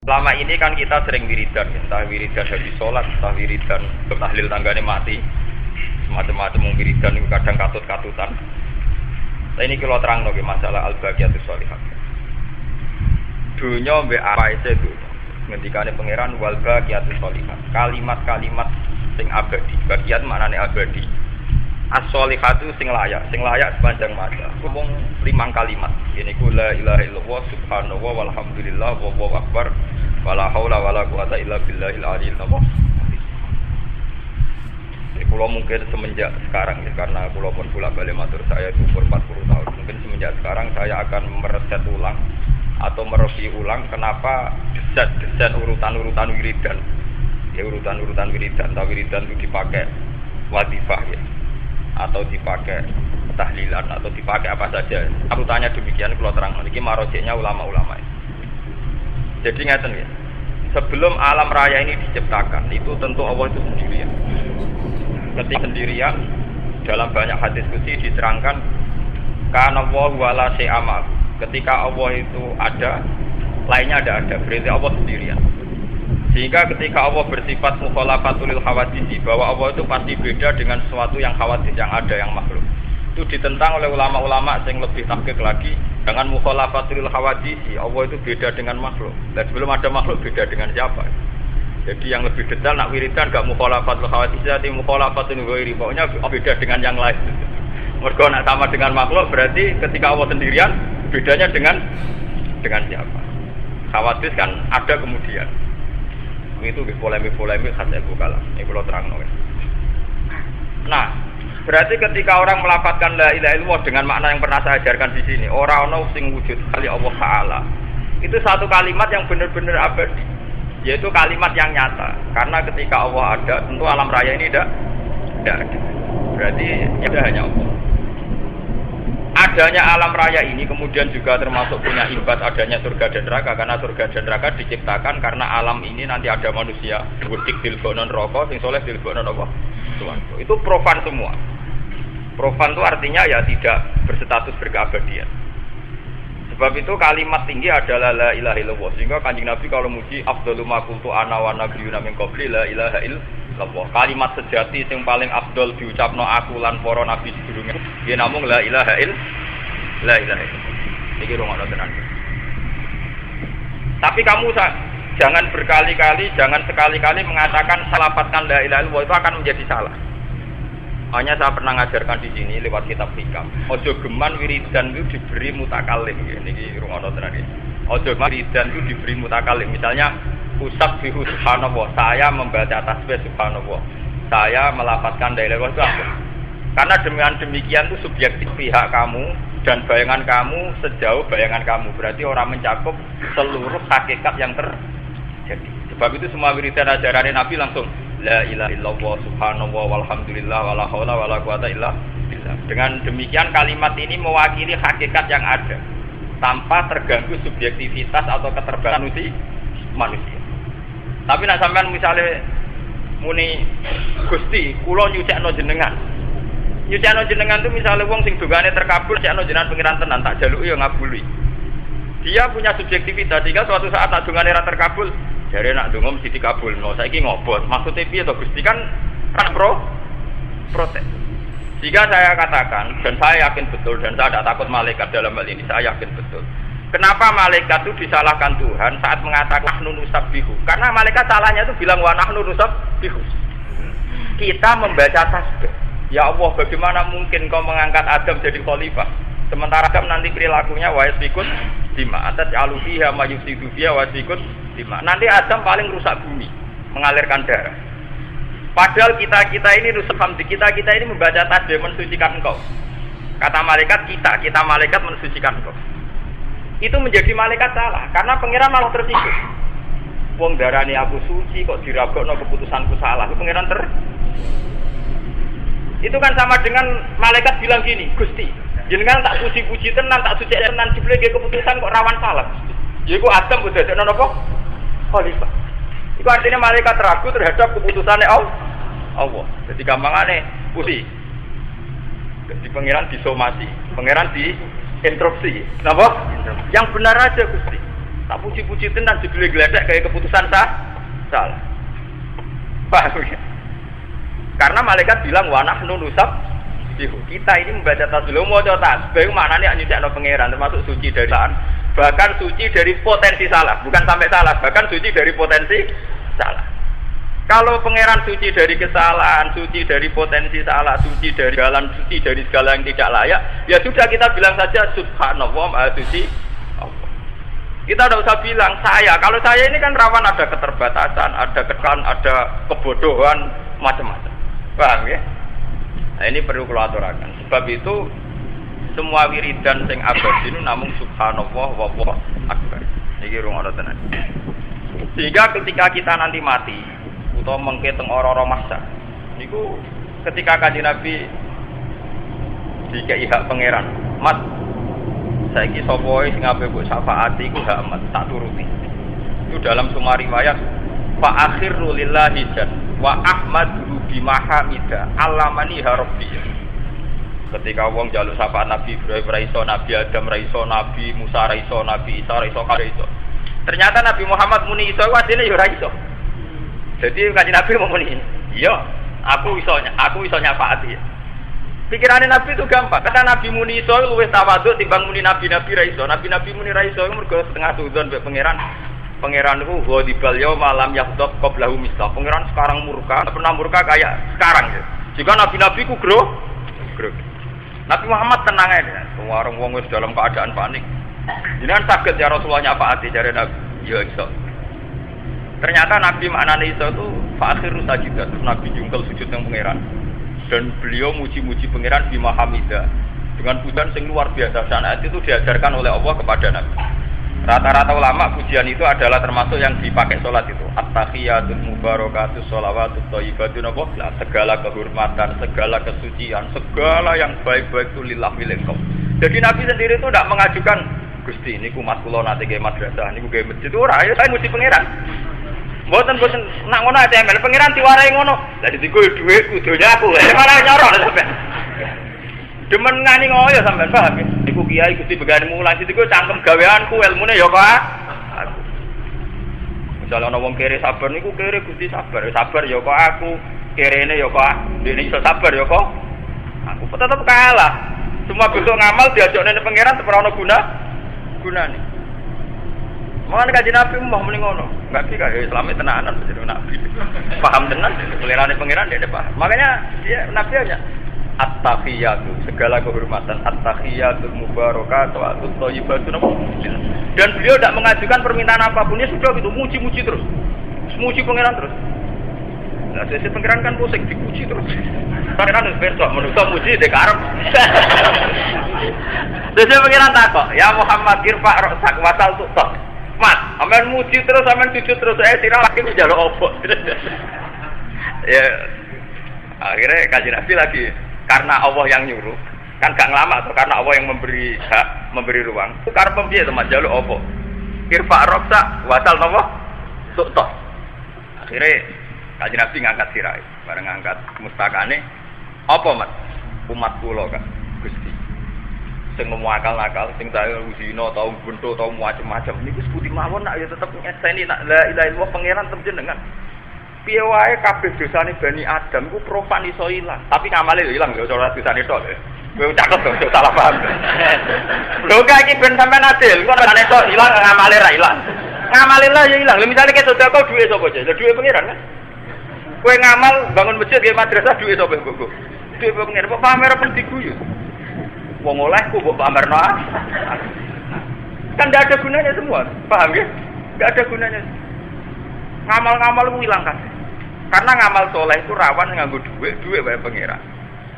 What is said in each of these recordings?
Selama ini kan kita sering wiridan, entah wiridan habis sholat, entah wiridan tahlil tanggane mati, semacam-macam wiridan itu kadang katut-katutan. Nah ini kalau terang lagi masalah al-baqiyatus sholihah. Dunia mbek apa itu ngendikane pangeran wal baqiyatus sholihah. Kalimat-kalimat sing abadi, baqiyat maknane abadi. As-sholihatu sing layak sepanjang masa. Kumung 5 kalimat. Ini ku la ilaha illallah subhanallah walhamdulillah wallahu akbar wala haula wala quwata illa billahil aliyil azim. Kalau mungkin semenjak sekarang ya, karena kalau pun bolak-balik matur saya itu umur 40 tahun. Mungkin semenjak sekarang saya akan mereset ulang atau mereview ulang kenapa desain urutan-urutan wiridan. Ya urutan-urutan wiridan, atau wiridan itu dipakai wadifah ya. Atau dipakai tahlilan atau dipakai apa saja. Urutannya demikian kalau terang ini marojeknya ulama-ulama. Jadi ngeten ya. Sebelum alam raya ini diciptakan, itu tentu Allah itu sendirian. Ketika sendirian dalam banyak hadis qudsi diterangkan kana wa wala syai'a. Ketika Allah itu ada, lainnya ada, berarti Allah sendirian. Sehingga ketika Allah bersifat mukhalafatul hawadisi, bahwa Allah itu pasti beda dengan sesuatu yang hawadis, yang ada, yang makhluk. Itu ditentang oleh ulama-ulama yang lebih tahqiq lagi dengan mukhalafatul hawadisi. Allah itu beda dengan makhluk. Dan sebelum ada makhluk beda dengan siapa? Jadi yang lebih detail nak wiridan gak mukhalafatul hawadisi, tapi mukhalafatul ghairi. Pokoknya beda dengan yang lain. Mergo nak sama dengan makhluk berarti ketika Allah sendirian bedanya dengan siapa? Hawadis kan ada kemudian. Itu polemik khas Abu Kalam. Ini kalau terang nol. Nah, berarti ketika orang melafadzkan la ilaha illallah dengan makna yang pernah saya ajarkan di sini, ora ana sing wujud kali Allah Taala. Itu satu kalimat yang benar-benar abadi, yaitu kalimat yang nyata. Karena ketika Allah ada, tentu alam raya ini tidak ada. Berarti ada hanya Allah. Adanya alam raya ini kemudian juga termasuk punya imbas adanya surga dan neraka, karena surga dan neraka diciptakan karena alam ini nanti ada manusia wudik dilbonon rokok sing soleh dilbonon apa suwarga. Itu profan semua. Profan itu artinya ya tidak berstatus berkeabadian. Sebab itu kalimat tinggi adalah la ilaha illallah. Sehingga Kanjeng Nabi kalau muji afdalu ma qultu ana wa nabiyyuna min qabli la ilaha illallah. Kalimat sejati yang paling afdol diucapno aku lan para nabi sedurunge ya namung la ilaha illallah. Iki rungokno tenan. Tapi kamu jangan berkali-kali, jangan sekali-kali mengatakan salafatan la ilaha illallah, itu akan menjadi salah. Hanya saya pernah ngajarkan di sini lewat kitab hikam. Ojo geman wiridan itu diberi mutakalim. Niki rungokno tenan iki. Ojo wiridan itu diberi mutakalim. Misalnya usabbihu subhanallah, saya membaca tasbih subhanallah, saya melafazkan la ilaha illallah itu apa? Karena dengan demikian itu subjektif pihak kamu dan bayangan kamu sejauh bayangan kamu, berarti orang mencakup seluruh hakikat yang terjadi. Sebab itu semua wiridan ajaran Nabi langsung la ilaha illallah subhanallah walhamdulillah wala haula wala quwata illa billah. Dengan demikian kalimat ini mewakili hakikat yang ada tanpa terganggu subjektivitas atau keterbatasan manusia. Tapi nak sampean misalnya muni Gusti, kula nyucekno jenengan. Nyucekno jenengan itu misalnya wong sing dongane terkabul, nyucekno jenengan pengiran tenan, tak jaluki ya ngabuli. Dia punya subjektivitas, jika suatu saat nak dongane ra terkabul, jare nak donga mesti dikabulno. Saiki ngobot. Maksudnya piye to Gusti kan protes. Jika saya katakan dan saya yakin betul dan saya tidak takut malaikat dalam hal ini, saya yakin betul. Kenapa malaikat itu disalahkan Tuhan saat mengatakan nahnu nusabbihu? Karena malaikat salahnya itu bilang wa nahnu nusabbihu. Kita membaca tasbih. Ya Allah, bagaimana mungkin kau mengangkat Adam jadi khalifah? Sementara Adam nanti perilakunya wa yasfikut dima. Atas alufiha ma yufsidu fiha wa yasfikut dima. Nanti Adam paling rusak bumi, mengalirkan darah. Padahal kita ini kita ini membaca tasbih mensucikan engkau. Kata malaikat kita malaikat mensucikan engkau. Itu menjadi malaikat salah karena pangeran malah tersinggung. Wong darani aku suci kok diragokno keputusanku salah. Itu pangeran Itu kan sama dengan malaikat bilang gini, Gusti, jenengan tak puji-puji tenan, tak suci tenan jebule keputusan kok rawan salah. Yaiku Adam udah dadekno napa? Khalifah. Itu artinya malaikat ragu terhadap keputusannya Allah. Jadi gampangane puji. Jadi pangeran disomasi, pangeran di interupsi. Napa? Yang benar aja Gusti. Tak puji-puji tenan jebule gledek kayak keputusan salah. Paham ya? Karena malaikat bilang wa nahnu nusab kita ini membaca tasbih mau tasbih maknanya nyucikno pangeran termasuk suci dari kesalahan, bahkan suci dari potensi salah, bukan sampai salah, bahkan suci dari potensi salah. Kalau pangeran suci dari kesalahan, suci dari potensi salah, suci dari jalan, suci dari segala yang tidak layak, ya sudah kita bilang saja subhanallah maha suci Allah. Kita tidak usah bilang saya. Kalau saya ini kan rawan ada keterbatasan, ada ada kebodohan, macam-macam. Paham ya? Nah ini perlu kalau aturakan. Sebab itu semua wiridan sing abadi itu namun subhanallah wallahu akbar. Iki rungokno tenan. Sehingga ketika kita nanti mati utawa mengke teng ora-ora mahsyar niku ketika Kanjeng Nabi dikei hak pangeran, "Mat, saiki sapa wae sing ape mbok syafaati iku hak amat tak turuti." Itu dalam semua riwayat fa akhiru lillahi jan wa ahmadu bimahamida alamani harbi. Ketika wong njaluk syafaat Nabi Ibrahim raiso, Nabi Adam raiso, Nabi Musa raiso, Nabi Isa raiso, raiso. Ternyata Nabi Muhammad muni iso wadene ya raiso. Jadi Kanjeng Nabi mau muni, "Iya, aku iso nyafaati." Pikirannya Nabi itu gampang. Kata Nabi muni iso luwih tawadhu timbang muni nabi-nabi raiso. Nabi-nabi muni raiso mergo setengah sudzon mbek pangeran. Pangeran itu ghadibal yauma lam yahdab qablahu misla. Pangeran sekarang murka, pernah murka kayak sekarang ya. Jika nabi-nabi ku groh. Nabi Muhammad tenang aja. Semua orang wong wis dalam keadaan panik. Jenengan saged ya Rasulullah nyafaati jare Nabi. Ya iso. Ternyata Nabi maknane iso itu fa akhiru sajidah. Nabi jungkel sujud nang pangeran. Dan beliau muji-muji pangeran bi mahamida. Dengan pujian sing luar biasa. Sanad itu diajarkan oleh Allah kepada Nabi. Rata-rata ulama pujian itu adalah termasuk yang dipakai sholat itu. At-tahiyatul mubarakatus sholawatut thayyibatun Allah. Segala kehormatan, segala kesucian, segala yang baik-baik itu lillah milik Engkau. Jadi Nabi sendiri itu tidak mengajukan Gusti ini umat kula nate gawe madrasah niku gawe masjid ora ya saya muji pangeran. Mboten nak ngono ATM pangeran diwarai ngono. Lah ditiku dhuwitku donya aku. Malah nyorok sampean. Demen ngani ngoyo sampean paham ya? Iku kiai Gusti begane mulang sitiku cangkem gaweanku ilmune ya kok aku. Misale ana wong kere sabar niku kere Gusti sabar ya kok aku. Kerene ya kok dene iso sabar ya kok. Aku tetep kalah. Semua bentuk ngamal diajakne ning pangeran ora ana gunane. Mulane Kanjeng Nabi mbah muni ngono. Enggak bisa Islam tenanan jadi nabi. Paham tenan selirane pangeran dia paham. Makanya dia nabi aja. At-tahiyatu segala kehormatan, at-tahiyatul mubarakatuh wa thayyibatun. Dan beliau tidak mengajukan permintaan apapun, ya sudah gitu, muji-muji terus. Muji pangeran terus. Nah, sesi pangeran kan pusing dipuji terus. Pangeran wis besok manusa muji dek arep. Sesi pangeran takok, "Ya Muhammad irfa ra'sak wasal tutok." Mat, amen muji terus, amen sujud terus, sira lagi njaluk opo. Ya akhirnya Kanjeng Nabi lagi karena Allah yang nyuruh kan gak ngelama tuh karena Allah yang memberi hak memberi ruang itu karena pembiaya teman jaluk apa irfa roksa wasal nopo tuktoh akhirnya Kanjeng Nabi ngangkat sirai bareng ngangkat mustakane apa mat umat kula kan Gusti sing ngomong akal-akal sing saya usino tau bento tau macam-macam niku sebuti mawon nak ya tetep ngeseni nak la ilaha illallah pangeran terjenengan piye wae kabeh dosane Bani Adam ku profan iso ilang, tapi ngamale yo ilang lho ora dosane tok. Kowe caket to salah paham. Lho kok iki ben sampean adil, kok dosane tok ilang ngamale ra ilang. Ngamale lah yo ilang. Lha misale ke sedekah duwe sapa aja? Lha duwe pangeran kan. Kowe ngamal bangun masjid nggih madrasah duwe sapa mbok? Duwe pangeran, kok pamer pun diguyu. Wong olehku mbok pamerno. Kan ndak ada gunanya semua. Paham ya? Ndak ada gunanya. Ngamal-ngamal ku ilang kan. Karena ngamal soleh itu rawan nganggo duit wae pangeran.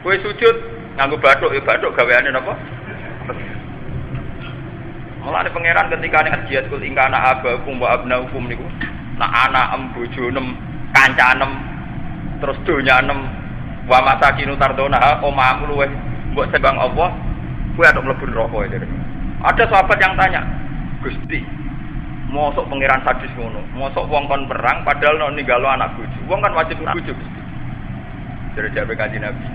Kowe sujud nganggo bathuk ya bathuk gaweane napa? Mulane pangeran ketika ning jihad kul ingkana abakum wa abnaukum niku nak anak bojo nem kanca nem terus donya nem wa masakinu tardona omahmu luweh mbok sembang Allah kowe arep mlebu neraka ya. Ada sahabat yang tanya, "Gusti, mosok pangeran sadis ngono, mosok wong kon perang padahal nek ninggalo anak bojo. Wong kan wajib bojo Gusti." Dari jabe Kanjeng Nabi.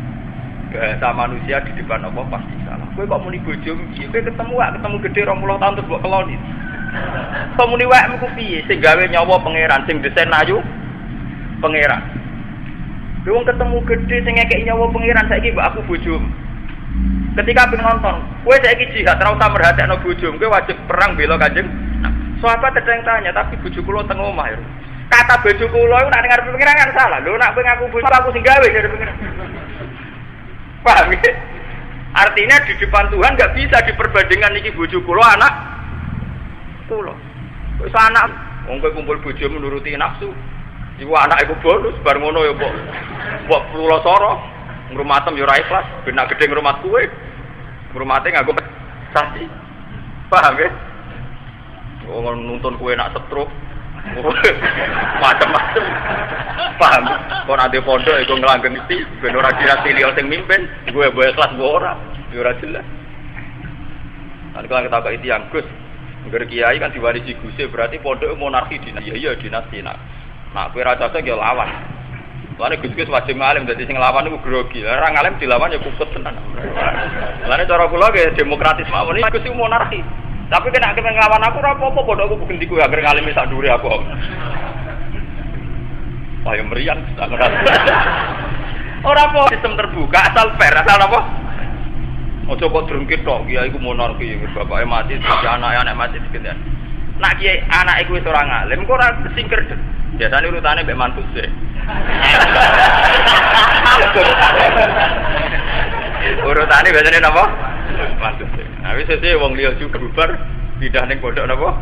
Bahasa manusia di depan Allah pasti salah. Kowe kok muni bojo, kowe ketemu ketemu gede 20 tahun terus mbok keloni. Pemuni wae ku piye sing gawe nyawa pangeran sing desain ayu pangeran. Wong ketemu gede sing ngekeki nyawa pangeran saiki mbak aku bojomu. Ketika penonton, kowe saiki jihad ora usah merhatekno bojomu, kowe wajib perang bela Kanjeng. Sahabat ada yang tanya, tapi bojo kula teng omah ya. Kata bojo kula iku nek ngarep pangeran kan salah. Lho nek kowe ngaku bojo aku sing gawe dari pangeran. Paham ya? Artinya di depan Tuhan enggak bisa diperbandingkan iki bojo kula anak kula. Wis anak wong kowe kumpul bojo menuruti nafsu. Iku anak iku bonus bar ngono ya mbok kula soro ngrumatem ya ora ikhlas, ben nak gedhe ngrumat kowe. Ngurmate nganggo saksi. Paham ya? Wong nuntun kowe nak setruk. Macam-macam. Paham? Kok ade pondok iku nglanggeng iki ben ora kira liya sing mimpin, kowe boe kelas mbok ora. Ya ora jelas. Kan kalau kita kok itu yang Gus, ngger kiai kan diwarisi Guse berarti pondok monarki dinasti. Iya dinasti nak. Nah, kowe ra cocok ya lawan. Lane Gus-gus wajib ngalim dadi sing lawan iku grogi. Ora ngalim dilawan ya kukut tenan. Lane cara kula ge demokratis mawon iki Gus iku monarki. Tapi kena nglawan aku ora apa-apa pondokku bukan diku agar ngalimi sak dhuwure aku. Ayo meriang sangat. Ora apa sistem terbuka asal fair asal apa? Ojo kok drengkit tok kiai iku monarki bapake mati anak mati digendan. Nak kiai anake kuwi ora ngalim kok ora singker. Biasane urutane mbek mantu sih. Urutane biasane napa? Mantu sih. Nah wis sesuk wong liya juga bubar pindah ning pondok napa?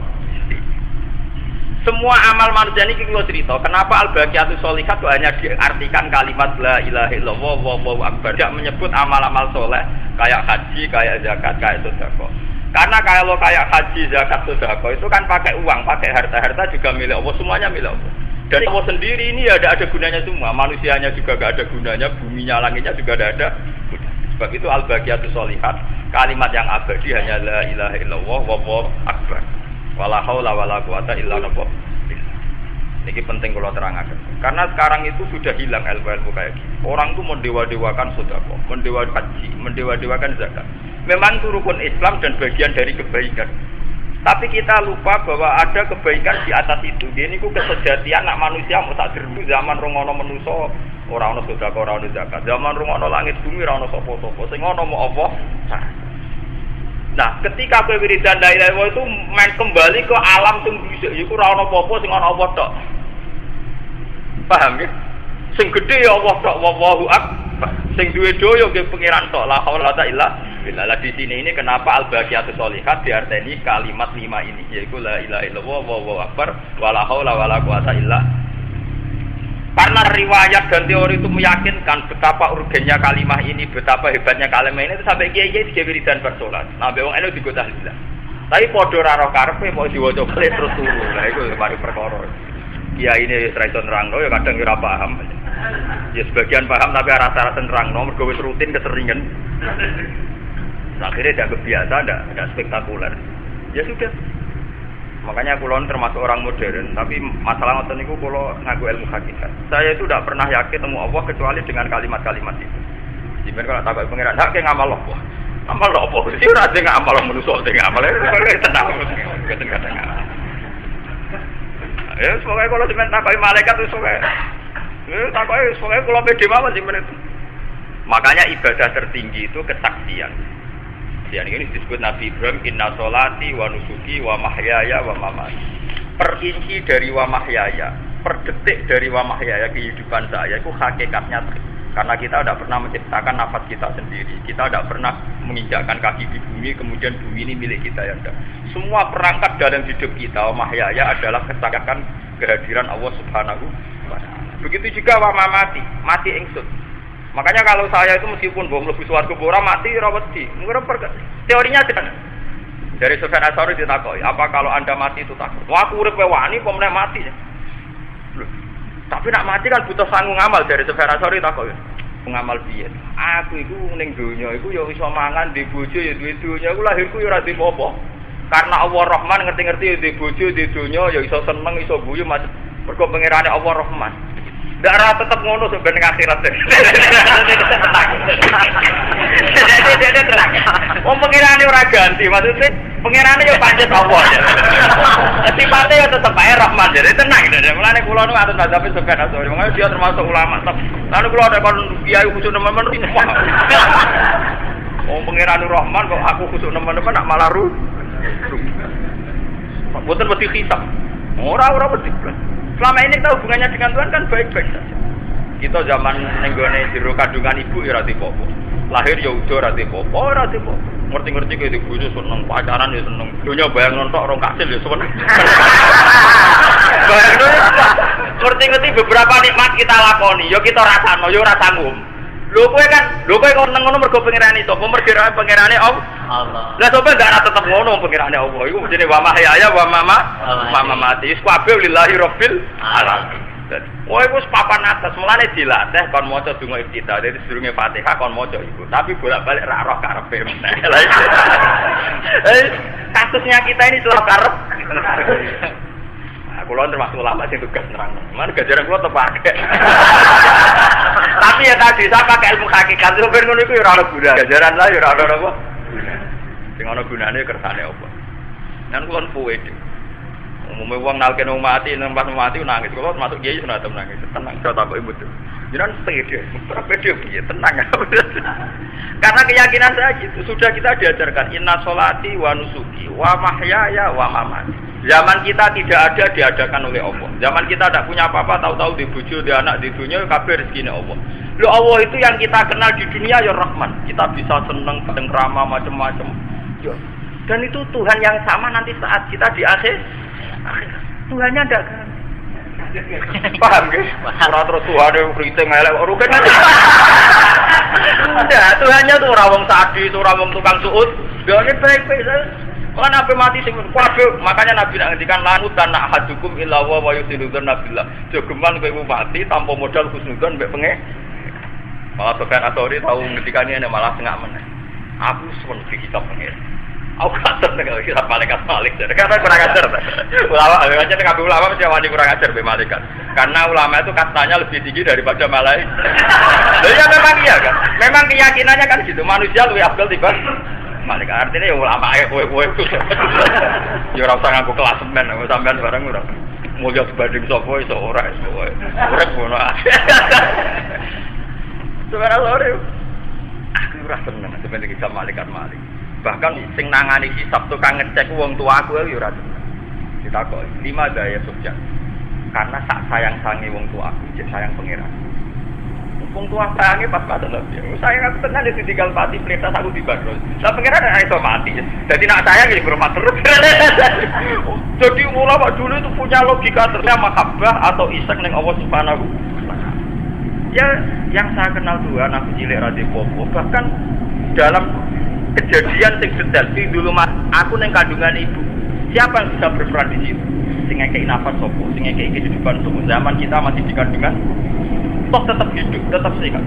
Semua amal manusia ini kalau cerita, kenapa al-baqiyatus sholihat itu hanya diartikan kalimat la ilaha illallah wallahu akbar, tidak menyebut amal-amal soleh kayak haji, kayak zakat, kayak sedekah. Karena kalau kayak haji, zakat, sedekah itu kan pakai uang, pakai harta-harta juga milik Allah, semuanya milik Allah. Dan Allah sendiri ini ada gunanya semua, manusianya juga gak ada gunanya, buminya, langitnya juga ada. Sebab itu al-baqiyatus sholihat, kalimat yang abadi hanya la ilaha illallah wallahu akbar. Wala haula wala quwata illa billah. Ini penting kalau terangkan. Karena sekarang itu sudah hilang ilmu kayak gini. Orang itu mendewa-dewakan sedekah, mendewa haji, mendewa-dewakan zakat. Memang itu rukun Islam dan bagian dari kebaikan. Tapi kita lupa bahwa ada kebaikan di atas itu. Ini ku kesejatian nak manusia mau tak derbu zaman rungono manusa ora ono sedekah, ora ono zakat. Zaman rungono langit bumi ora ono sapa-sapa. Sing ono mau Allah. Nah, ketika kowe wiridan la ilaha illallah itu main kembali ke alam sing dhisik iku ora ana apa-apa sing ana Allah tok. Paham ya? Sing gedhe ya Allah tok, wallahu akbar. Sing duwe daya nggih pangeran tok, la haula wala illa billah. Di sini ini kenapa al-baqiyatus sholihat diarteni kalimat 5 ini yaitu la ilaha illallah wallahu akbar wala haula wala quwata illa. Karena riwayat dan teori itu meyakinkan betapa urgennya kalimah ini, betapa hebatnya kalimah ini itu sampai kiai-kiai digawe wiridan bersolat. Nah, wong elu digo tahlilan. Tapi padha ora ro karepe mau diwaca pelit terus turu. Lah iku mari perkara. Kiai ini wis ra iso nerangno ya kadang ora paham. Ya sebagian paham tapi rasa-rasa nerangno mergo wis rutin keseringan. Akhirnya dianggap biasa, enggak spektakuler. Ya sudah. Makanya kulon termasuk orang modern, tapi masalah ngoten niku kula ngaku ilmu hakikat. Saya itu tidak pernah yakin temu Allah kecuali dengan kalimat-kalimat itu. Jimen kalau takut pangeran hak ngamal apa? Amal apa? Sih ora sing ngamal manusa sing ngamal. Tenang. Keten-keten. Ya semoga kalau jimen takoki malaikat wis pokoke. Ya takoki pokoke kula pede mawon jimen itu. Makanya ibadah tertinggi itu kesaksian. Yang ini disebut Nabi Ibrahim inna sholati wa nusuki wa mahyaya wa mamati. Per inci dari wa mahyaya, per detik dari wa mahyaya kehidupan saya itu hakikatnya karena kita tidak pernah menciptakan nafas kita sendiri, kita tidak pernah menginjakkan kaki di bumi kemudian bumi ini milik kita ya enggak. Semua perangkat dalam hidup kita wa mahyaya adalah kesaksian kehadiran Allah Subhanahu wa taala. Begitu juga wa mamati, mati ingsun. Makanya kalau saya itu meskipun belum lebih swarga ora mati ora wedi. Teorinya kan dari Sufyan Ats-Tsauri ditakoki, apa kalau Anda mati itu takut? Wah, aku urip wani apa meneh mati. Loh, tapi nak mati kan butuh sanggung amal dari Sufyan Ats-Tsauri takoki. Ngamal piye? Aku iku ning donya iku ya iso mangan di bojo ya duwe donya, aku lahirku ya ora duwe apa. Karena Allah Rahman ngerti-ngerti ya di bojo di donya ya iso seneng iso guyu macam mergo pangerane Allah Rahman. Darah tetap ngono sebenarnya akhirat. Jadi tenang. Wong pengirane ora ganti, maksudnya pengirane yo pancet Allah. Sifatnya yo tetep ae Rahman. Jadi tenang. Mulane kula nu atur mazhab Sufyan Ats-Tsauri. Makanya dia termasuk ulama. Lalu kula ada kon kiai khusus nemen-nemen rumah. Wong pengirane Rahman kok aku khusus nemen-nemen nak malah ru. Mboten mesti hisab. Ora mesti. Selama ini kita hubungannya dengan Tuhan kan baik-baik saja. Kita zaman nenggone jero kandungan ibu ya ora dipopo. Lahir ya udah ora dipopo, ora dipopo. Ngerti-ngerti ke ibu seneng pacaran ya seneng. Dunya bayang nontok rong kasil ya seneng. Bayang ngerti-ngerti beberapa nikmat kita lakoni, ya kita rasano, ya ora sanggup. Lho kowe kok neng ngono mergo pangerane sapa? Mergo pangerane Allah. Lah sapa enggak tetep ngono pangerane Allah. Iku jenenge wa mahyaya wa mamati. Wis kabeh lillahi rabbil alamin. Wah iku papan atas mulane dilatih kon maca donga iftitah. Dadi sedurunge Fatihah kon maca iku. Tapi bolak-balik ra roh karepe meneh. Kasusnya kita ini selalu karep. Kulo termasuk ulama sing tugas nerang. Mana gajaran kulo tepake. Tapi ya tadi saya pakai ilmu hakikat itu ben ngono iku ya ora ono guna. Gajaran lah ya ora ono apa. Sing ono gunane kersane apa. Nan kulo puwe. Umume wong nalken wong mati nang pas mati nangis. Kulo masuk kiai sunat nangis. Tenang saya takoki mboten. Jenengan pede. Ora pede piye tenang. Karena keyakinan saya gitu. Sudah kita diajarkan inna sholati wa nusuki wa mahyaya wa mamati. Zaman kita tidak ada diadakan oleh Allah. Zaman kita tidak punya apa-apa, tahu-tahu di bojo, di anak, di dunia, kabeh rezekine Allah. Loh Allah itu yang kita kenal di dunia ya Rahman. Kita bisa seneng, ramah macam-macam. Dan itu Tuhan yang sama nanti saat kita di akhir. Tuhannya tidak kan. Paham guys? Ora terus Tuhan yang kriting elek rugen. Enggak, Tuhannya tuh ora wong sadis, ora wong tukang suud. Dia ini baik-baik saja. Kan Nabi mati sing kabeh, makanya Nabi nak ngendikan lanut tanah hadukum illa wa yusiludzan nabillah. Jogeman kowe mati tanpa modal husnudzon mbek penge. Malah Sufyan Ats-Tsauri tahu ngendikane malah tengah meneh. Aku suwun dikitab pengen. Aku kater nek kira malaikat Malik. Karena kurang ajar. Ulama aja nek ulama mesti wani kurang ajar be malaikat. Karena ulama itu kastanya lebih tinggi daripada malaikat. Ya memang iya kan. Memang keyakinannya kan gitu. Manusia lebih afdal timbang malaikat. Artinya ya ulama ae kowe itu. Ya ora usah ngaku klasemen, sampean bareng ora. Mulya sebanding sapa iso ora iso wae. Urip ngono ae. Subhanallah. Aku ora seneng sampeyan iki malaikat Malik. Bahkan sing nangani hisab tukang ngecek wong tuaku ya ora seneng. Ditakoki, 5 daya subjek. Karena sak sayang-sange wong tuaku, jek sayang pangeran. Wong tua sayange pas-pasan lho. Sayang aku tenan ditinggal mati pletas aku dibandol. Lah pangeran ora iso mati. Jadi nak sayang ya berumah terus. Jadi ulama dulu itu punya logika ternyata mahabbah atau isek ning Allah Subhanahu. Ya yang saya kenal Tuhan aku cilik ra popo. Bahkan dalam kejadian sing detail sing dulu aku ning kandungan ibu. Siapa yang bisa berperan di situ? Sing ngekeki nafas sapa? Sing ngekeki kehidupan sapa? Zaman kita masih di kandungan toh tetap hidup, tetap sehat.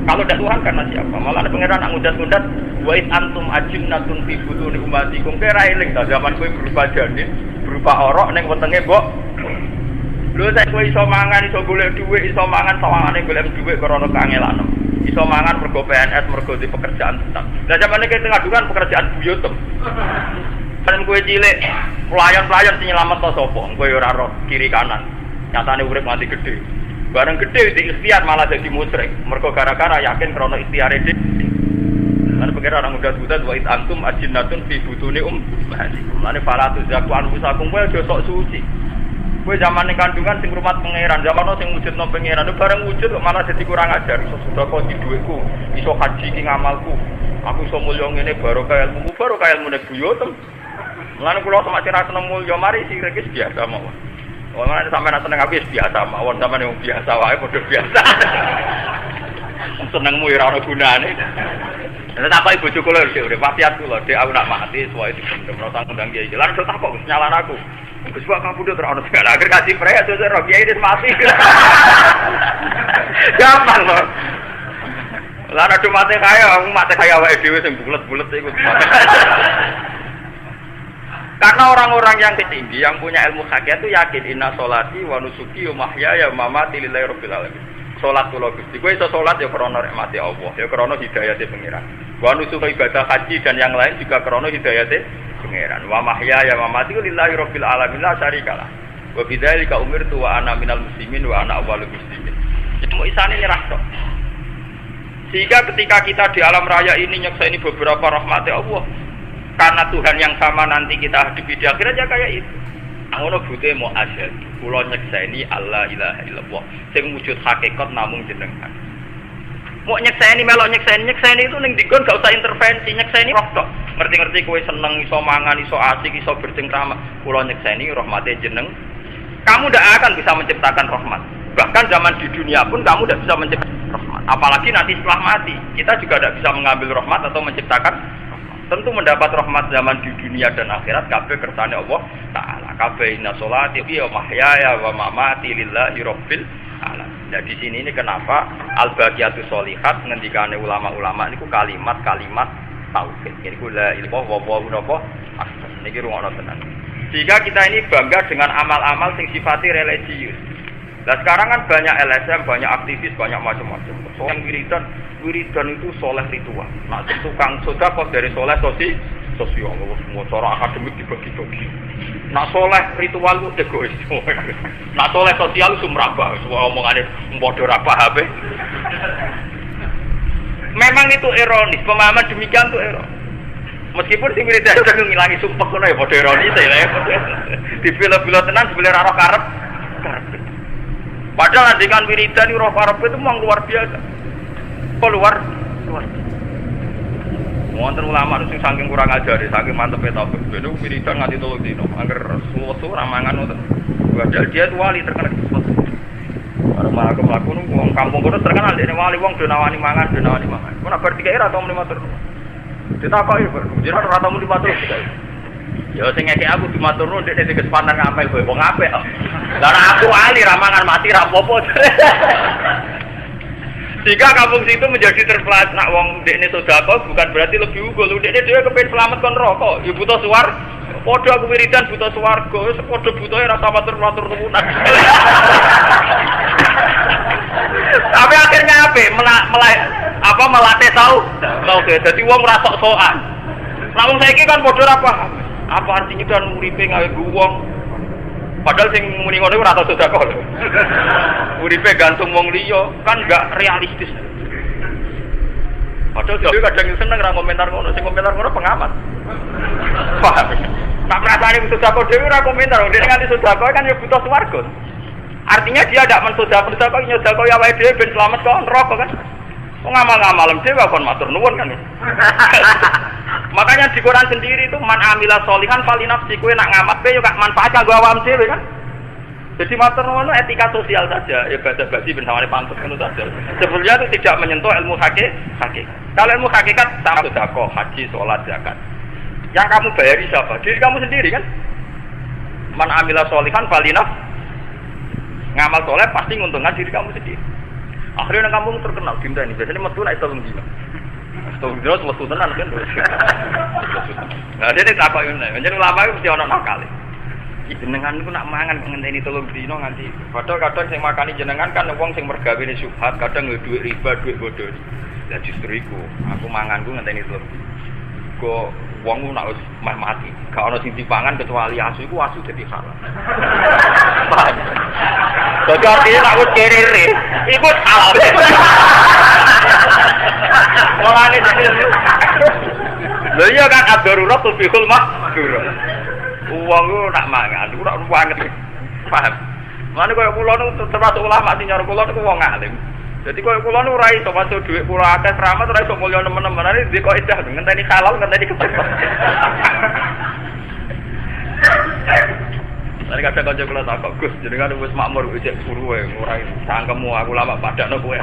Kalau tidak Tuhan karena siapa? Malah ada pangeran nak ngudat-ngudat wa in antum ajinnatun fi butuni ummatikum kira eling ta zaman kowe berupa janin, berupa orok ning wetenge mbok. Lho sak kowe iso mangan, iso golek dhuwit, iso mangan sawangane golek dhuwit krana kangelan. Iso mangan mergo PNS, mergo di pekerjaan tetap. Lah zaman iki kandungan pekerjaan buyutem. Kan kowe cilik, pelayan-pelayan sing nyelamet to sapa? Kowe ora roh kiri kanan. Nyatane urip mati gede. Barang gede di ikhtiar malah jadi musyrik. Mergo gara-gara yakin krana ikhtiare dhewe. Lan pengen orang muda-muda wa antum ajinnatun fi butuni ummahatikum. Lan falatu zakku anfusakum kowe aja sok suci. Kowe zaman ning kandungan sing rumat pangeran, zaman sing wujudno pangeran, bareng wujud kok malah jadi kurang ajar. Iso sedekah di dhuwitku, iso haji ki ngamalku. Aku iso mulya ngene barokah ilmune buyutem. Lan kula sama sira seneng mulya mari sing biasa mawon. Orang sampai seneng aku biasa, mawon sampai yang biasa wae padha biasa. Senengmu ora ono gunane. Nek tak ibu bojoku lho urip wasiatku lho, Dek aku nak mati suwe dipendem ora tanggung kiai. Lan tak kok nyalan aku. Wis wae kabudut ora ono segala akhir kasih pre aja ro kiai wis mati. Gampang lho. Lah nek mati kaya awake dhewe sing bulet-bulet iku. Karena orang-orang yang tinggi, yang punya ilmu hakikat itu yakin inna sholati wa nusuki wa mahyaya wa mamati lillahi rabbil alamin. Salat kula Gusti, kowe iso salat ya krana rahmate Allah, ya krana hidayate pangeran. Wa nusuki ibadah haji dan yang lain juga krana hidayate pangeran. Wa mahyaya wa mamati lillahi rabbil alamin la syarikalah. Wa bidzalika umirtu wa ana minal muslimin wa ana awwalul muslimin. Itu mau isane nyerah tok. Sehingga ketika kita di alam raya ini nyekseni beberapa rahmati Allah, karena Tuhan yang sama nanti kita hadapi di akhirat ya kayak itu. Ngono bute mau asyhad. Kula nyekseni Allah ilaha illallah sing wujud hakikat namung jenengan. Mau nyekseni melok nyekseni itu ning dikon gak usah intervensi, nyekseni roh tok. Ngerti-ngerti kowe seneng iso mangan, iso asik, iso bercengkrama. Kula nyekseni rahmate jeneng. Kamu tidak akan bisa menciptakan rahmat. Bahkan zaman di dunia pun kamu tidak bisa menciptakan rahmat. Apalagi nanti setelah mati, kita juga tidak bisa mengambil rahmat atau menciptakan. Tentu mendapat rahmat zaman di dunia dan akhirat kabeh kersane Allah Ta'ala. Kabeh inna sholati wa mahyaya wa mamati lillahi rabbil alamin. Nah di sini ini kenapa al-baqiyatus sholihat ngendikane ulama-ulama niku kalimat-kalimat tauhid. Niku la ilaha illallah akbar. Niki rungokno tenan. Jika kita ini bangga dengan amal-amal sing sifatnya religius. Nah sekarang kan banyak LSM, banyak aktivis, banyak macam-macam. Soal wiridan itu soleh ritual. Nah tukang sedekah dari soleh sosial, semua cara akademik dibagi-bagi. Nah soleh ritual itu egois. Nah soleh sosial itu sumraba. Semua omongannya bodoh apa habis. Memang itu ironis, pemahaman demikian itu ironis. Meskipun sing wiridan udah ngilangi sumpah kono ya bodoh ironis ya. Di film-film tenan sebenarnya roh karep. Padahal dengan wiridan roh karep itu memang luar biasa. Kok luar? Wonten ulama sing saking kurang ajar, saking mantepe tauhid. Dene wiridan nganti 3 dino, angger suwe-suwe ramangan ngoten. Padahal dia itu wali terkenal. Karo mlaku-mlaku wong kampung kono terkenal dene wali wong do nawani mangan. Kok nak bar 3 era atau muni matur. Ditakoki jenengan ora tau muni matur. Ya sing ngeke aku dimaturno ndek nek kesempatan ngapel kowe wong apik kok. Lah aku wali ramangan mati ra apa-apa. Jika kampung situ menjadi terpelajar nak wong ndekne sedekah bukan berarti lebih unggul. Ndekne dhewe kepengin selamat kon neraka. Ya buta suwar. Padha aku wiridan buta swarga, wis padha butahe ra matur-matur nuwunan. Tapi akhirnya melatih tahu. Dadi wong ora sok-sokan. Lah wong saiki kan padha ra paham. Apa artinya dan uripe gawe wong? Padahal sing muni ngono ora tau sedekah lho. Uripe gantung wong liya kan enggak realistis. Padahal dhewe kadang seneng ra komentar ngono, sing komentar ngono pengamat. Paham. Tak perasaan itu sedekah dhewe ora komentar, dhewe nganti sedekah kan ya butuh swarga. Artinya dia tidak mensedekah nyedekah awake dhewe ben selamat kok neraka kan. Wong ngamal-ngamal dhewe kon matur nuwun kan. Makanya di Quran sendiri itu man amila sholihan falinafsi, kowe nak ngamal yo gak manfaat kanggo awam dhewe kan. Jadi matur nuwun etika sosial saja, ya basa-basi ben samane pantes ngono saja. Sebenarnya itu tidak menyentuh ilmu hakikat. Kalau ilmu hakikat sama sedekah, haji, salat, zakat. Yang kamu bayari siapa? Diri kamu sendiri kan. Man amila sholihan falinafsi. Ngamal soleh pasti nguntungkan diri kamu sendiri. Akhirnya kamu terkenal cinta ini. Biasanya metu naik tolong dino. Tolong dino metu tenan kan. Nah dia tak apa ini. Jadi ulama itu mesti orang nakal. Jenengan itu nak mangan ngenteni tolong dino nganti. Padahal kadang sing makani jenengan kan wong sing mergawe ini syubhat, kadang duit riba, duit bodoh. Lah justru iku, aku manganku ngenteni tolong dino. Kok wong nak wis mati. Gak ono sing dipangan kecuali asu iku asu dadi halal. Dadi artinya nak wis kerere, iku halal. Mulane lho iya kan ad-darurat tubihul mahdzur. Wong ku nak mangan, ku nak banget. Paham? Mulane koyo kula niku termasuk ulama sing nyuruh kula niku wong alim. Jadi koyo kula niku ora iso masuk dhuwit kula akeh keramat ora iso mulya nemen-nemen. Ini di kok indah ngenteni halal ngenteni kesempatan. Lha kadang kanca kula takok, Gus, jenengan wis makmur wis suruhe ora sangkemu aku lama padakno kowe.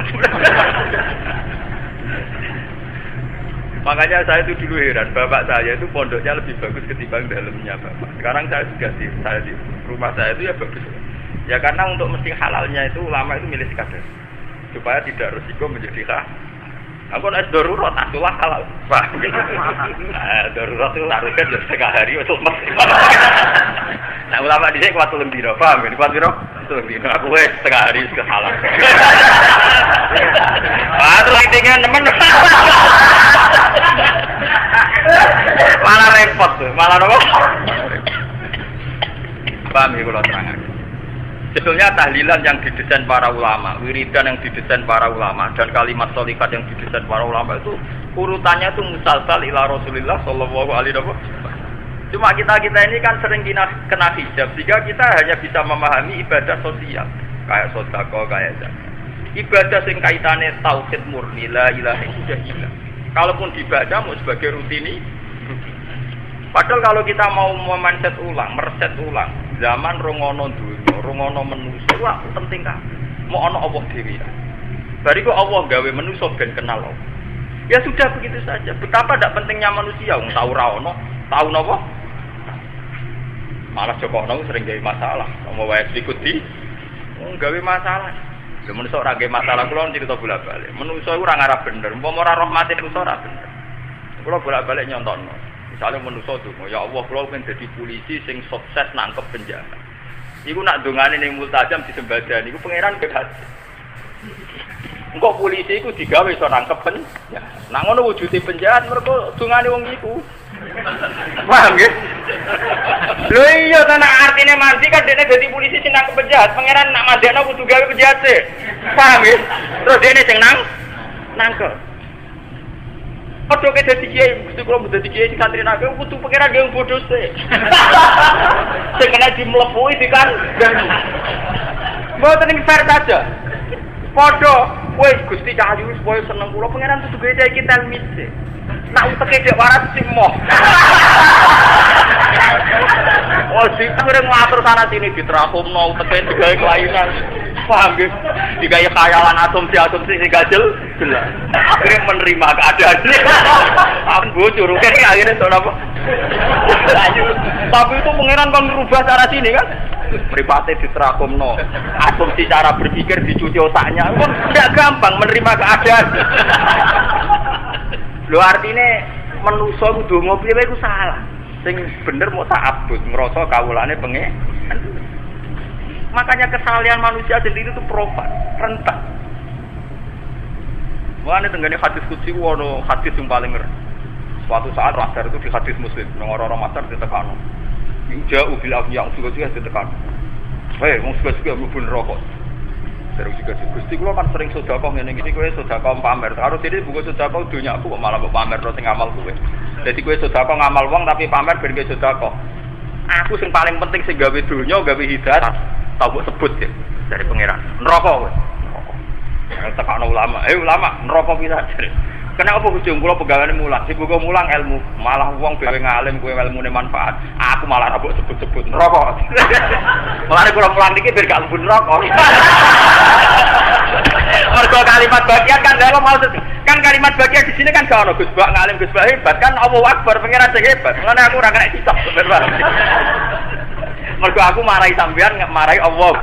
Makanya saya itu dulu heran, bapak saya itu pondoknya lebih bagus ketimbang dalamnya bapak. Sekarang saya juga di rumah saya itu ya bagus. Ya karena untuk mesti halalnya itu ulama itu milih sekadar supaya tidak resiko menjadi Aku nek darurat atulah halal. Wah. Darurat itu harusnya ya setengah hari wis lemes. Nah ulama dhisik kuat 3 dina, paham ya? Kuat piro? 3 dina. Aku wis setengah hari wis halal. Ah terus tinggal nemen. Malah repot tuh, malah apa? Paham ya kalau terangkan. Sebetulnya tahlilan yang didesain para ulama, wiridan yang didesain para ulama, dan kalimat sholikat yang didesain para ulama itu urutannya itu musalsal ila Rasulillah sallallahu alaihi wasallam. Cuma kita ini kan sering kena hijab, sehingga kita hanya bisa memahami ibadah sosial, kayak sedekah, kayak zakat. Ibadah sing kaitane tauhid murni la ilaha illallah hilang. Kalaupun dibaca mau sebagai rutini. Padahal kalau kita mau memanset ulang, mereset ulang, zaman rongono dunya, rongono manusa, wah penting kan. Mau ono Allah dhewe. Bariku Allah gawe manusa ben kenal Allah. Ya sudah begitu saja. Betapa tidak pentingnya manusia, wong tau ra ono, tau napa? Malah Jokono sering gawe masalah. Mau wae ikut di gawe masalah. Lha manusa ora gawe masalah kula cerita bolak-balik. Manusa iku ora ngarep bener, umpama ora rahmate manusa ora bener. Kula bolak-balik nyontokno. Misalnya manusia tuh, ya Allah, kalau pengen jadi polisi sing sukses nangkep penjara. Iku nak dongane ning multajam disembadani, iku pangeran bebas. Engko polisi iku digawe iso nangkep penjara. Nang ngono wujude penjahat mergo dongane wong iku. Paham nggih? Lho iya ta nak artine mandi kan dene dadi polisi sing nangkep penjahat, pangeran nak mandekno kudu gawe penjahat e. Paham nggih? Terus dene sing nangkep. Padha ke dadi kiai, Gusti kula dadi kiai sing santri nake kudu pengiran ge bodho se. Sing kena dimlepui dikan. Mboten ning fair saja. Padha kowe Gusti Cahyu supaya seneng kula pengiran kudu gawe iki telmis se. Nak uteke dek waras simo. Oh, sing ngatur sana sini diterakumno uteke digawe kelainan. Paham nggih? Digawe khayalan asumsi sing gajel jelas. Akhirnya menerima keadaan. Aku bocor kan akhirnya soal apa? Tapi itu pangeran kan merubah cara sini kan? Private diterakumno. Asumsi cara berpikir dicuci otaknya. Kan tidak gampang menerima keadaan. Lho artine manusa kudu ngopi wae ku salah. Sing bener mau ta'abbud ngrasa kawulane pengen. Makanya kesalahan manusia sendiri itu profan, rentak. Wah ini tenggane hadis qudsi wono hadis yang paling ngeri. Suatu saat Rasul itu di hadis Muslim, nang orang-orang Masar ditekano. Jauh bilang yang juga ditekano. Hei, wong suka-suka mlebu neraka. Terus juga Gusti kula kan sering sedekah ngene iki kowe sedekah pamer. Harus ini buku sedekah dunyaku kok malah mbok pamer terus sing ngamal kowe. Dadi kowe sedekah ngamal wong tapi pamer ben kowe sedekah. Aku sing paling penting sing gawe dunya, gawe hidayah. Tahu buat sebut ya dari pangeran neraka kowe. Tekakno ulama. Ulama neraka bisa. Kenapa Gusti kula pegawene mulang, sing kok mulang ilmu, malah wong gawe ngalim kowe ilmune manfaat. Aku malah ra mbok sebut-sebut neraka. Malah kula mulang iki biar gak mlebu neraka. Mergo kalimat bagian kan dalam maksud kan kalimat bagian di sini kan gak ono Gus Bak ngalim Gus Bak hebat kan Allahu Akbar pangeran sing hebat. Mulane aku ora kena kitab bener. Mergo aku marahi sampean marahi Allah.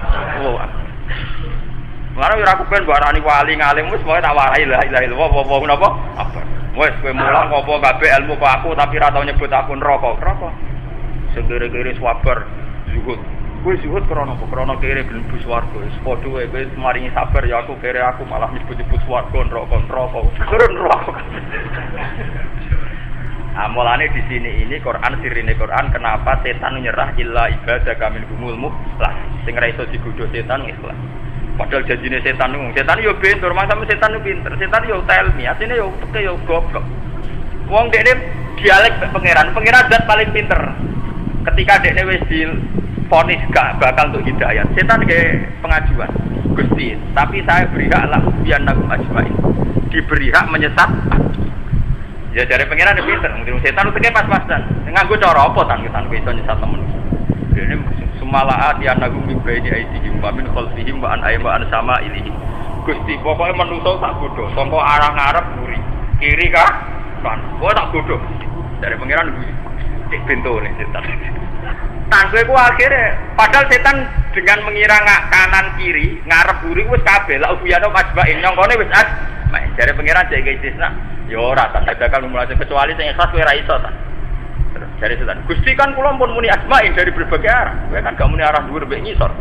Mara ora aku ben barani wali ngalim wis pokoke tak warai la ilaha illallah apa napa? Apa? Wis kowe mulang apa kabeh ilmu kok aku tapi ra tau nyebut aku neraka. Neraka. Segere-gere swabar zuhud. Kowe zuhud krana apa? Krana kere mlebu swarga. Wis padha wae kowe maringi sabar ya aku kere aku malah nyebut-nyebut swarga neraka. Neraka. Amolane di sini ini Quran sirine Quran kenapa setan nyerah illa ibadah kamil gumul mukhlas. Sing ra iso digodho setan ikhlas. Padahal janjine setan yo pinter, masa setan yo pinter, setan yo telmi, asline yo teke yo goblok. Wong dekne dialek pangeran zat paling pinter. Ketika dekne wis divonis gak bakal untuk hidayah, setan nggih pengajuan. Gusti, tapi saya beri hak lah biar nakum ajmain. Diberi hak menyesatkan. Ya dari pangeran yo pinter, mungkin setan teke pas-pasan. Nganggo cara apa tan kita iso nyesat temen. Dene sumalaat ya nagum mimbaini aidihim wa min khalfihim wa an ayman sama ilih. Gusti pokoke manungsa tak bodho saka arah ngarep buri kiri kan kok tak bodho dari pangeran di pintu nih setan tanggue ku akhirnya padahal setan dengan mengira kanan kiri ngarep buri wis kabeh la ubiyano majbain nyongkone wis main Dari pangeran cek istisna. Ya ora tak dadakan mulai kecuali sing ikhlas kowe ra iso ta. Terus dari setan. Gusti kan kula pun muni asma'in dari berbagai arah. Kowe kan gak muni arah dhuwur mek ngisor.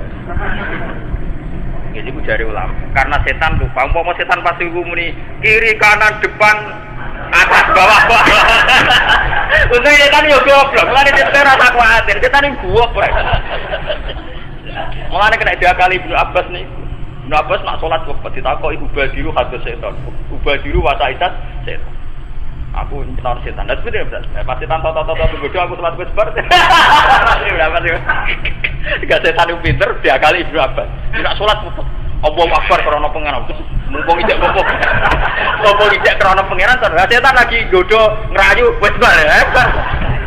Jadi ku jari ulama. Karena setan lupa, umpama setan pasti ku muni kiri kanan depan atas bawah. Untung setan yo goblok. Mulane setan ora tak kuwatir. Setan iki goblok. Mulane kena diakali Ibnu Abbas nih. Ibnu Abbas nak salat kok ditakoki ubadiru hadis setan. Ubadiru wasaitat setan. Aku nyenor setan. Lah sebenarnya bener. Pas setan toto bodoh aku salat wis bar. Berapa sih? Gak setan itu pinter diakali Ibnu Abbas. Nak salat pupuk. Allahu Akbar karena pangeran. Mumpung ijek pupuk. Mumpung ijek karena pangeran terus setan lagi godo ngerayu wis bar.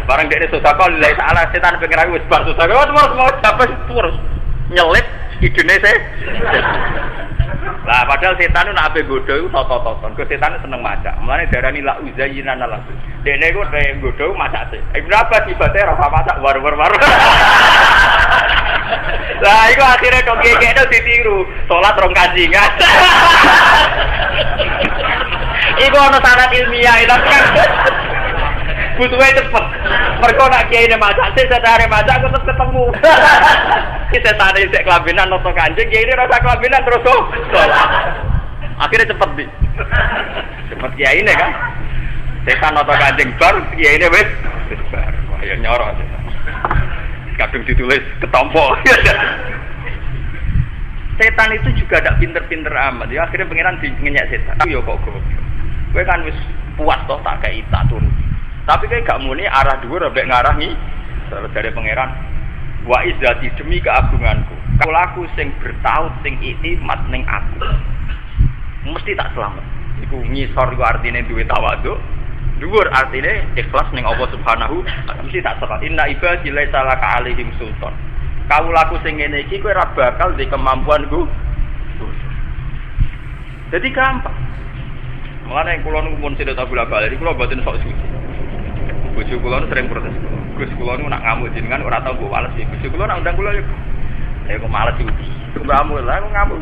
Barang dekne sedekah lillahi ta'ala setan pengen wis bar sedekah mau dapat terus nyelip idene se. Lah padahal setan itu nak ape godo iku toto-toton. Kok setan seneng maca. Mulane darani la uzayyinan lah. Dekne iku godo maca sih. Ibnu Abbas ibate ora maca war-war. Lah iku akhire kok gekekno ditiru. Salat rong kajingan. Iku ana syarat ilmiah itu kan. Butuhnya cepet. Mereka nak kiai ini masak sih, setahari masak aku terus ketemu. Setahari sek kelabinan noto kanjeng, kiai ini rasa kelabinan terus akhirnya cepet di. Cepet kiai ini kan. Setan noto kanjeng bar, kiai ini wes bar. Wah ya nyorok. Kadang ditulis ketompo. Setan itu juga tidak pinter-pinter amat. Ya akhirnya pengiran ngenyek setan. Aku ya kok goblok. Kowe kan wis puas toh tak kei tak turun. Tapi kayak gak muni arah dhuwur ambek ngarah nih. Dari pangeran wa izzati demi keagunganku. Kalau aku sing bertaut sing iktimat ning aku. Mesti tak selamat. Iku ngisor iku artine duwe tawadhu. Dhuwur artine ikhlas ning Allah Subhanahu mesti tak selamat. Inna ibadi laisa laka alaihim sultan. Kalau laku sing ngene iki kowe ora bakal di kemampuanku. Jadi gampang. Mulane kula niku pun sida tabula balik, kula mboten sok suci. Bojo kula sering protes. Gus kula niku nak ngamuk jenengan ora tau mbok wales iki. Bojo kula nak undang kula yo. Saya kok males iki. Ngamuk lah aku ngamuk.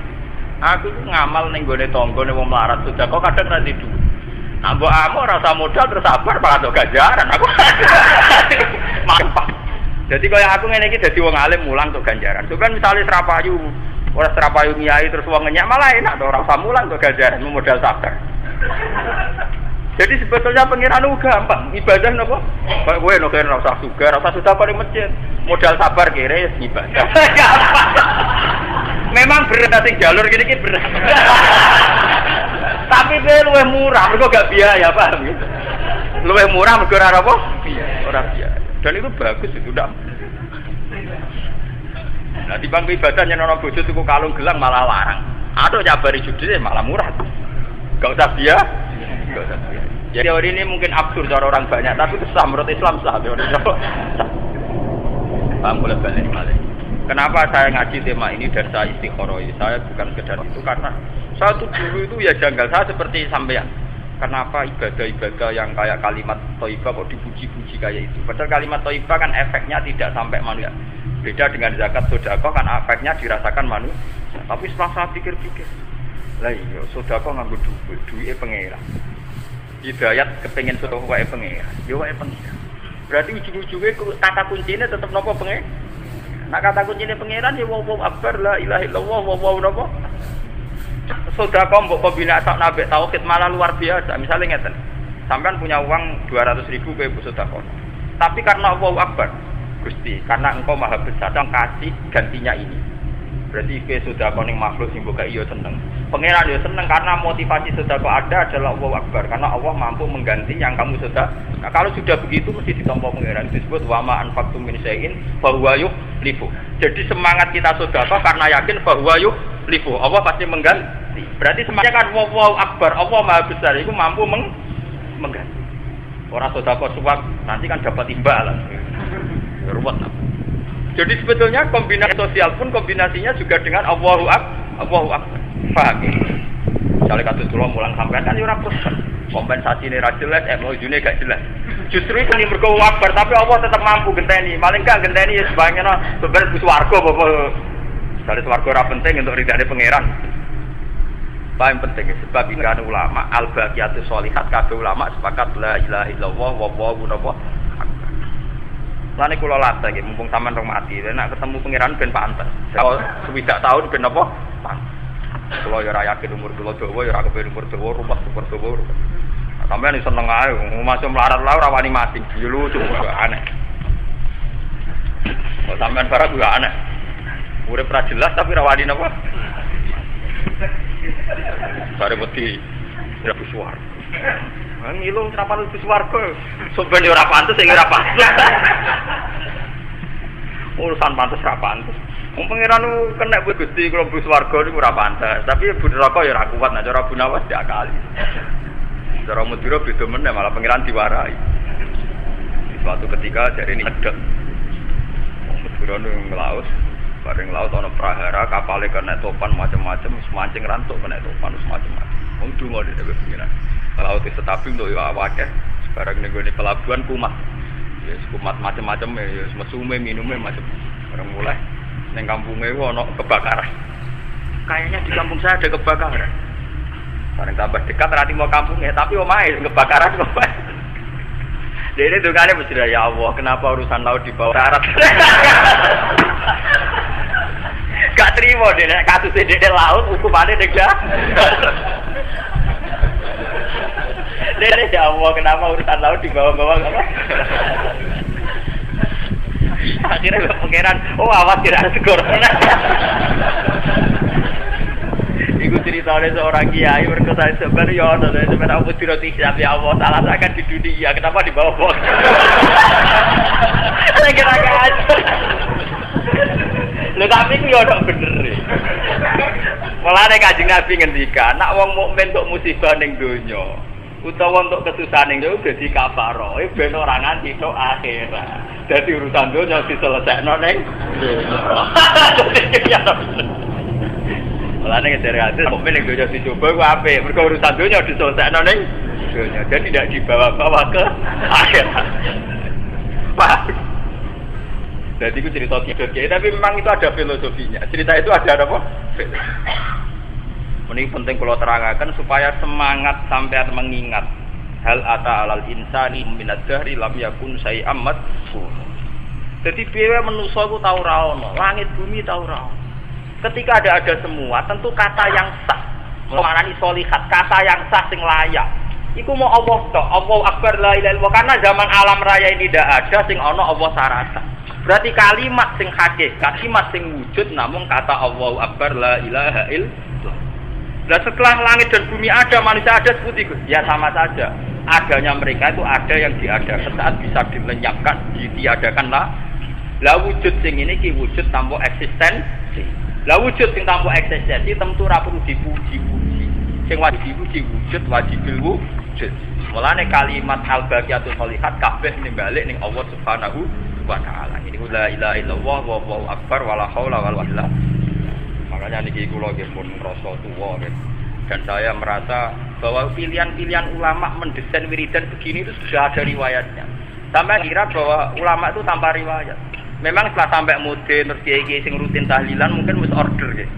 Aku ku ngamal ning gone tanggane wong melarat sedekah kok kadang ra didu. Nak mbok amuk rasa modal terus sabar malah tok ganjaran aku. Mampak. Jadi kaya aku ngene iki dadi wong alim mulang tok ganjaran. Itu kan misale serapayu, ora serapayu nyai terus wong ngenyak malah enak to ora usah mulang tok ganjaran modal sabar. Jadi sebetulnya pengiran itu gampang, ibadah nopo. Kowe nek ora usah sugar, ora usah sudah paling masjid. Modal sabar kira ibadah. Memang berat sing jalur gini berat. Tapi luwih murah, mergo gak biaya, paham gitu. Luwih murah mergo ora apa? Ora biaya. Dan itu bagus itu ndak. Nah, di bangku ibadah nyenona bojo tuku kalung gelang malah larang. Atau nyabari judi malah murah. Gak usah biaya. Gak usah biaya. Jadi teori ini mungkin absurd cara orang banyak, tapi itu sah menurut Islam sah teori itu. Paham boleh balik malah. Kenapa saya ngaji tema ini dan saya istikharah? Saya bukan sekedar itu karena saya tuh dulu itu ya janggal saya seperti sampean. Kenapa ibadah-ibadah yang kayak kalimat thayyibah kok dipuji-puji kayak itu? Padahal kalimat thayyibah kan efeknya tidak sampai manusia. Beda dengan zakat sedekah kan efeknya dirasakan manusia. Tapi setelah saya pikir-pikir, lah iya sedekah nganggo duit pengeran. Hidayat kepengen sedekah wae pengeran. Ya wae pengeran. Berarti ujung-ujungnya kata kuncinya tetap nopo pengeran. Nah kata kuncinya pengeran ya Allahu Akbar la ilaha illallah wa napa. Sedekah mbok kombinasi nabi tauhid malah luar biasa. Misalnya ngeten. Sampean punya uang 200.000 kowe sedekah. Tapi karena Allahu Akbar, Gusti, karena Engkau Maha Besar, yang kasih gantinya ini. Berarti kowe sedekah ning makhluk sing mbok iya seneng. Pangeran ya seneng karena motivasi sedekah ada adalah Allahu Akbar, karena Allah mampu mengganti yang kamu sedekah. Nah, kalau sudah begitu mesti ditampa pangeran. Disebut wa ma anfaqtum min syai'in fa huwa yukhlifu. Jadi semangat kita sedekah karena yakin bahwa yukhlifu. Allah pasti mengganti. Berarti semangatnya kan Allahu Akbar, Allah Maha Besar itu mampu mengganti. Orang sedekah suwak nanti kan dapat imbalan. Ruwet. Jadi sebetulnya kombinasi sosial pun kombinasinya juga dengan Allahu Akbar. Paham ya? Misalnya kasus kula mulang sampean kan ora proses. Kompensasi ini ra jelas, emojine gak jelas. Justru itu nih mergo Akbar, tapi Allah tetap mampu genteni. Maling gak genteni ya sebagian beber swarga apa. Misalnya swarga ora penting untuk ridane pangeran. Paling penting sebab pikiran ulama al-baqiyatus sholihat kabeh ulama sepakat la ilaha illallah wallahu akbar. Lane kula latih nggih mumpung sampean rong mati nek ketemu pangeran ben pantes. Sewidak tahun ben apa? Pantes. Kula ya ora yakin umur kula dawa ya ora kepen umur dawa rumah super dawa. Sampeyan seneng ae masuk melarat lah ora wani mati. Yo lucu kok aneh. Kok sampean barang juga aneh. Urip ra jelas tapi ra wani napa? Bare wedi ora suar. Ngilung trapan wis swarga. Sampeyan ora pantes sing ora pantes. Urusan pantes ra pantes. Wong pangeran kena Gusti kula bus swarga niku ora pantes, tapi bu neraka ya ora kuat nek cara Gunawas diakali. Cara Mudira beda meneh malah pangeran diwarai. Suatu ketika jare ini medhot. Mudira nglaut, bareng laut ana prahara, kapale kena topan macam-macam, mancing rantuk kena topan macam-macam. Wong donga dhewe pangeran. Laut wis stabil untuk ya awake, bareng ning gone pelabuhan kumat. Ya kumat macam-macam ya mesume minume macam. Bareng mulai ning kampunge ana kebakaran. Kayaknya di kampung saya ada kebakaran. Bareng tambah dekat nanti mau kampungnya, tapi omahe kebakaran kok. Dene dongane mesti ya Allah, kenapa urusan laut di bawah darat? Gak trimo dene kasus dene laut hukumane degah. Dene ya Allah, kenapa urusan laut di bawah-bawah apa? Akhirnya pangeran, oh awas tidak segor. Iku ceritanya seorang kiai berkata sebenarnya ya Allah, sebenarnya aku tidak hisab ya Allah, salah saya kan di dunia, kenapa di bawah? Saya kira aja. Lho tapi itu ya bener. Mulane Kanjeng Nabi ngendika, nak wong mukmin untuk musibah ning donya, utawa untuk kesusahan ning donya dadi kafaro, ben ora nganti tok akhirat. Dadi urusan donya diselesekno ning donya. Mulane ngedere ati mukmin ning donya dicoba ku apik, mergo urusan donya diselesekno ning donya. Jadi tidak dibawa-bawa ke akhirat. Pak. Jadi itu cerita tidur tapi memang itu ada filosofinya. Cerita itu ada apa? Ini penting kalau terangkan supaya semangat sampai mengingat hal ata alal insani minad dahri lam yakun syai'am madhkur. Jadi biaya manusia itu tahu ra ono, langit bumi tahu ra ono. Ketika ada semua, tentu kata yang sah, melarani solihat, kata yang sah sing layak. Iku mau Allah tok, Allahu Akbar la ilaha illallah. Karena zaman alam raya ini tidak ada sing ono Allah sarata. Berarti kalimat sing hakikat, kalimat sing wujud namun kata Allahu Akbar la ilaha illallah. Nah setelah langit dan bumi ada, manusia ada seperti itu. Ya sama saja. Adanya mereka itu ada yang diadakan saat bisa dilenyapkan, ditiadakan lah. Lah wujud sing ini ki wujud tanpa eksistensi. Lah wujud sing tanpa eksistensi tentu ora perlu dipuji-puji. Sing wajib dipuji wujud wajibil wujud. Mulane kalimat al-baqiyatus sholihat kabeh nimbalik ning Allah Subhanahu wa ta'ala. Ini la ilaha illallah wallahu akbar wala haula wala quwwata. Makanya niki kula nggih pun ngrasa tuwa nggih. Dan saya merasa bahwa pilihan-pilihan ulama mendesain wiridan begini itu sudah ada riwayatnya. Sampai kira bahwa ulama itu tanpa riwayat. Memang setelah sampai mudin terus kiai-kiai sing rutin tahlilan mungkin mesti order gitu.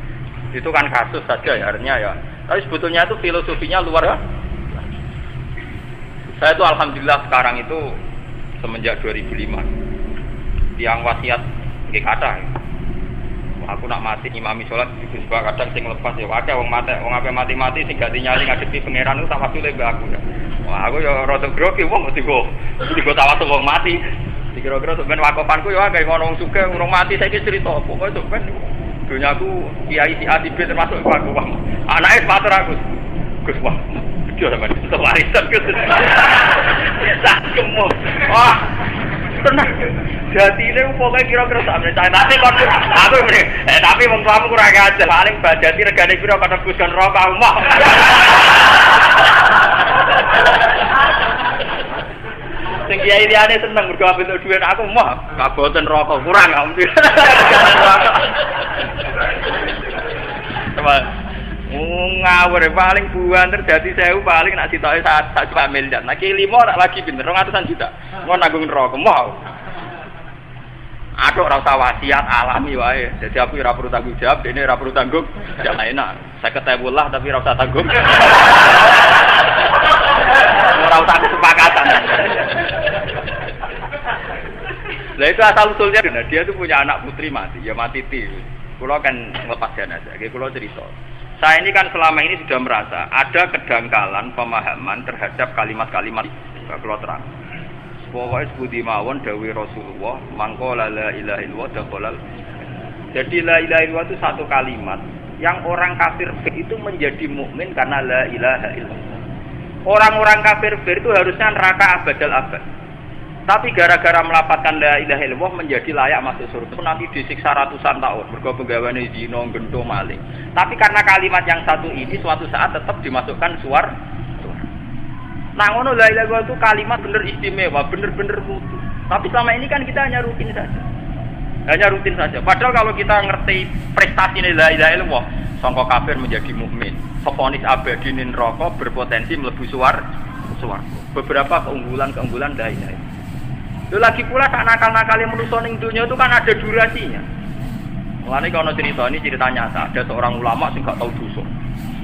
Itu kan kasus saja ya artinya ya. Tapi sebetulnya itu filosofinya luar ya. Saya itu alhamdulillah sekarang itu semenjak 2005 tiang wasiat nggih kathah. Aku nak mati imami salat di sebuah kadang sing lepas ya wae wong mati wong ape mati-mati sing ganti nyali ngadepi pangeran itu sama sule mbak aku. Wah aku ya rada grogi wong mesti go tawasul wong mati. Kira-kira sampean wakopanku ya kayak ngono wong sugih urung mati saiki cerita pokoke sampean dunyaku kiai si ATB termasuk aku wong. Anake matur aku. Gus wah. Yo sampean warisan Gus. Tak kemo. Wah. Tenang. Jatine pokoke kira-kira sak menit. Tapi kok aku mrene. Tapi wong tuamu kurang ajar. Paling bajati regane pira kata Gus kan rokok omah. Sing kiai liyane seneng mergo ape entuk dhuwit aku mah kaboten rokok kurang alhamdulillah. Ngawur paling buan terjadi 1000 paling nak sitoke 1 juta miliar. Nah ki 5 nak lagi pinter 200 juta. Mau nanggung rokok mau. Aduh ora usah wasiat alami wae. Jadi aku ora perlu tanggung jawab, dene ora perlu tanggung. Ya enak. 50.000 lah tapi ora usah tanggung. Ora usah kesepakatan. Lah itu asal usulnya dia tuh punya anak putri mati, ya mati ti. Kulo kan nglepas jenazah. Iki kulo cerita. Saya ini kan selama ini sudah merasa ada kedangkalan pemahaman terhadap kalimat-kalimat kulo terang. Pokoknya sebudi mawon dawuh Rasulullah, mangko la ilaha illallah dakhalal. Jadi la ilaha illallah itu satu kalimat yang orang kafir itu menjadi mukmin karena la ilaha illallah. Orang-orang kafir itu harusnya neraka abadal abad. Tapi gara-gara melapatkan la ilaha illallah menjadi layak masuk surga. Nanti disiksa ratusan tahun, mergo penggaweane zina, gento, maling. Tapi karena kalimat yang satu ini suatu saat tetap dimasukkan suar. Nah, ngono la ilaha illallah itu kalimat bener istimewa, bener-bener mutu. Tapi selama ini kan kita hanya rutin saja. Hanya rutin saja. Padahal kalau kita ngerti prestasi la ilaha illallah, sangka kafir menjadi mukmin, seponis abadi ning neraka berpotensi mlebu swarga. Beberapa keunggulan la ilaha illallah. Itu lagi pula sak nakal-nakale manusa ning dunya itu kan ada durasinya. Mulane kalau cerita ini cerita nyata, ada seorang ulama sing gak tahu dosa.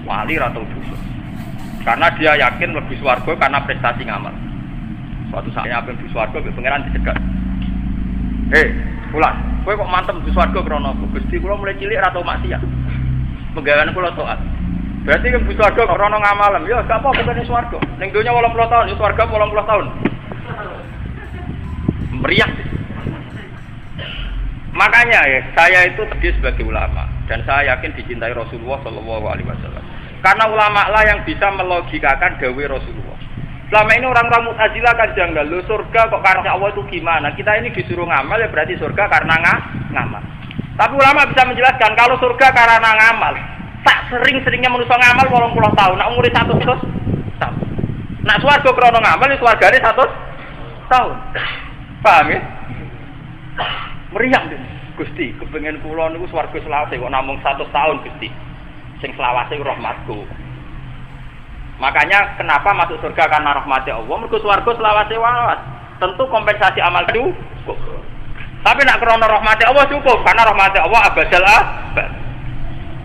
Wali ra tahu dosa. Karena dia yakin lebih swarga karena prestasi ngamal. Suatu saatnya apa yang di swarga pengenan dicegat. Fulan, kowe kok mantem di swarga krana Gusti kula mulai cilik ra tau maksiat. Penggawean kula taat. Berarti kan di swarga krana ngamal. Ya gak apa-apa kene swarga. Ning donya 80 tahun, di swarga 80 tahun. Meriah. Makanya ya, saya itu terdiri sebagai ulama dan saya yakin dicintai Rasulullah Shallallahu Alaihi Wasallam. Karena ulama lah yang bisa melogikakan dawai Rasulullah. Selama ini orang-orang Mu'tazilah kan janggal, lo surga kok karena Allah itu gimana? Kita ini disuruh ngamal ya berarti surga karena ngamal. Tapi ulama bisa menjelaskan kalau surga karena ngamal, tak sering-seringnya manusia ngamal 80 tahun, nak umurnya 100 tahun. Nak swarga karena ngamal, swargane 100 tahun. Paham ya? Meriang deh. Gusti, kepengen kula niku swarga selawase kok namung 100 tahun Gusti. Sing selawase rahmatku. Makanya kenapa masuk surga karena rahmatnya Allah, mergo swarga selawase wae. Tentu kompensasi amal itu cukup. Tapi nak krana rahmatnya Allah cukup, karena rahmatnya Allah abadal abad.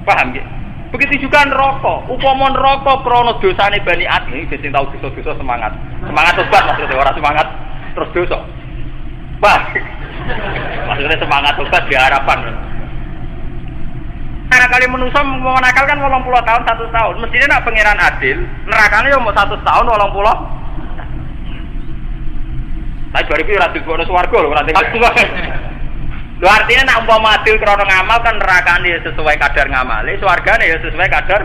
Paham ya? Begitu juga neraka. Upama neraka krana dosane Bani Adam, iki sing tau dosa-dosa semangat. Semangat tobat maksudnya ora semangat terus dosa. Maksudnya semangat tobat diharapkan. Karena kali manusia mau nakal kan 80 tahun 100 tahun. Mestinya nak pangeran adil, nerakane yo mau 100 tahun 80. Tapi bari iki ora digono swarga lho, ora digono. Lho artinya nak umpama adil krana ngamal kan nerakane sesuai kadar ngamale, swargane ya sesuai kadar.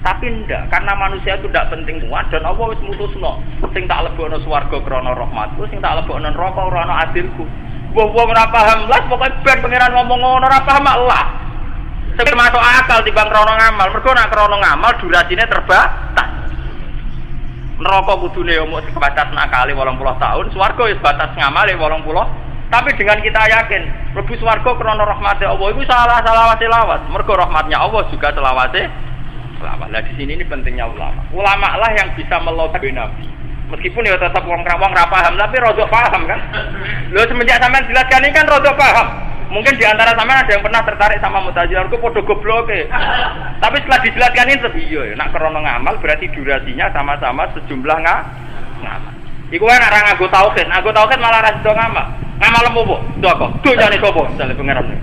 Tapi ndak, karena manusia itu ndak penting semua dan Allah wis mutusno. Sing tak lebokno swarga krana rahmatku, sing tak lebokno neraka krana adilku. Wong ora paham lah, pokoke ben pangeran ngomong ngono ora paham lah. Sing masuk akal timbang krana ngamal. Mergo nek krana ngamal durasine terbatas. Neraka kudune yo mung sebatas nakale 80 tahun, swarga wis batas ngamale 80. Tapi dengan kita yakin, mlebu swarga krana rahmate Allah iku salah-salah selawat. Mergo rahmatnya Allah juga selawase selawat. Lah di sini ini pentingnya ulama. Ulama lah yang bisa melogik Nabi. Meskipun ya tetap wong ra paham, tapi rodok paham kan. Lho semenjak sampean jelaskan ini kan rodok paham. Mungkin di antara sampean ada yang pernah tertarik sama Mu'tazilah, kok padha gobloke. Tapi setelah dijelaskan ini iya, nak krana ngamal berarti durasinya sama-sama sejumlah ngamal. Iku wae nek ora nganggo tauhid, nganggo tauhid malah ra sido ngamal. Ngamal opo? Sapa? Dunyane sapa? Jale pangeran.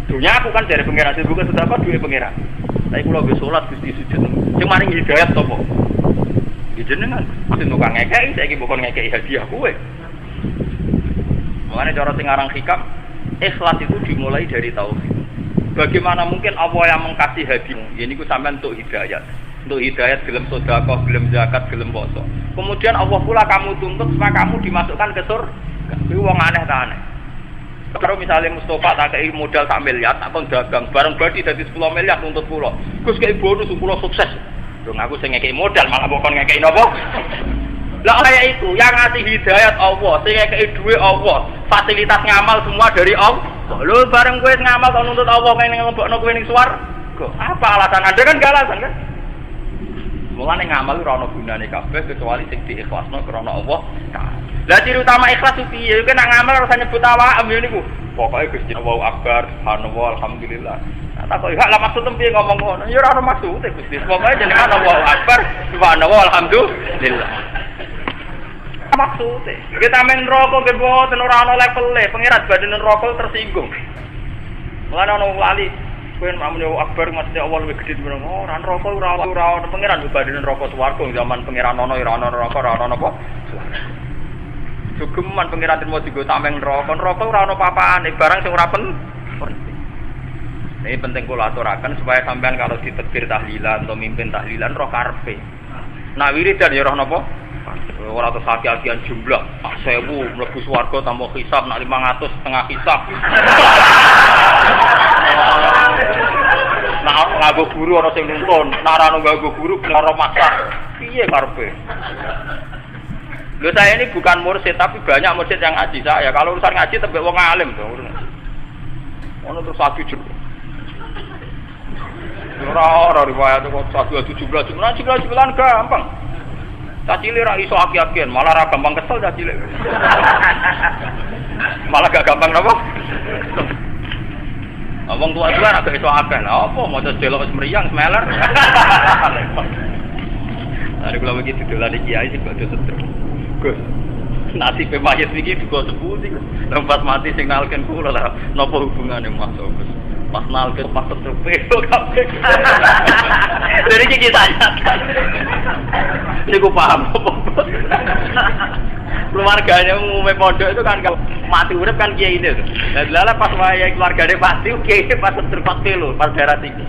Dunya aku kan dari pangeran, sing bukan sedapa duwe pangeran. Tapi kula wis salat Gusti sujud. Sing maring hidayat sapa? Jenengan sing tukang ngekeki saiki bukan ngekeki hadiah kowe. Makanya cara sing aran hikam, ikhlas itu dimulai dari tauhid. Bagaimana mungkin Allah yang mengkasih hadiah? Ini ku sampean untuk hidayat. Untuk hidayat gelem sedekah, gelem zakat, gelem poso. Kemudian Allah pula kamu tuntut supaya kamu dimasukkan ke surga. Kuwi wong aneh ta aneh. Kalau misalnya Mustafa tak kei modal sak miliar, atau dagang bareng badi dadi 10 miliar nuntut kula. Gus kei bonus kula sukses. Dong aku sing ngekei modal malah bukan ngekei napa? Lah kaya itu yang ngasih hidayat Allah, sing ngekei duwe Allah, fasilitas ngamal semua dari Allah. Lho bareng kowe ngamal kok nuntut Allah kene nglebokno kowe ning swarga. Apa alasan Anda kan gak alasan kan? Mulane ngamal ora ana gunane kabeh kecuali sing diikhlasno krana Allah. Lah ciri utama ikhlas itu piye? Kowe nak ngamal ora usah nyebut awak niku. Pokoke Gusti Allahu Akbar, subhanallah, alhamdulillah. Nah, kok hak lah maksud piye ngomong ngono? Ya ora ono maksud e Gusti. Pokoke jenengan Allahu Akbar, subhanallah, alhamdulillah. Maksud e. Kita men neraka ge boten ora ono levele, pengirat badan neraka tersinggung. Mulane ono wali kowe mamune Akbar mesti Allah luwih gedhe menawa ora neraka ora ono pengiran badan neraka swarga zaman pengiran ono ora ono neraka ora ono apa. Jogeman pengiran mau digo tameng neraka ora ono papane barang sing ora penting. Ini penting kula aturaken supaya sampean kalau ditetir tahlilan atau mimpin tahlilan roh karepe. Nah wiridan ya roh napa? Ora terus hati-hatian jumlah 1000 mlebu swarga tambah hisab nak 500 setengah hisab. Nah nganggo guru ana sing nuntun, nek ora nganggo guru karo maksa. Piye karepe? Lho saya ini bukan mursyid tapi banyak mursyid yang ngaji saya. Kalau urusan ngaji tebek wong alim to. Ono terus satu jero. Ora riwayat kok 17 gampang. Cacile ra iso aki-akian, malah ra gampang kesel cacile. Malah gak gampang napa? Wong tua-tua ra iso akeh. Apa maca delok wis mriyang smeler. Lah kula begitu dolan iki kiai sing badhe setruk. Gus. Nasibe mayit iki duka seputi. Tempat mati sing nalken kula lah. Napa hubungane Mas Gus? Pas nalken pas setruk kabeh. Dari iki tanya. Niku paham apa? Keluarganya umumnya pondok itu kan kalau mati urip kan kiai itu. Lah pas wayahe keluargane mati kiai pas setruk pelo pas daerah tinggi.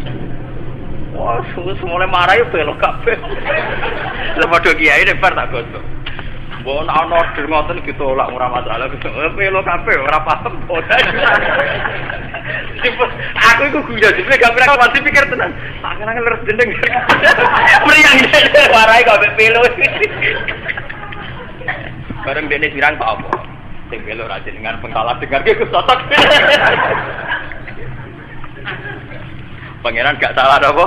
Wah, semula marah yo belok kabeh. Lah padha kiai bar tak gosok. Mbok ana order ngoten ditolak ora masalah. Belok kabeh ora paham. Aku iku guyu dhewe gak pernah masih pikir tenan. Tak kenal leres dendeng. Mriyang warai kabeh pelo. Bareng dene pirang kok apa? Sing pelo ra jenengan pengkalah dengar ki kesotok. Pangeran gak salah apa?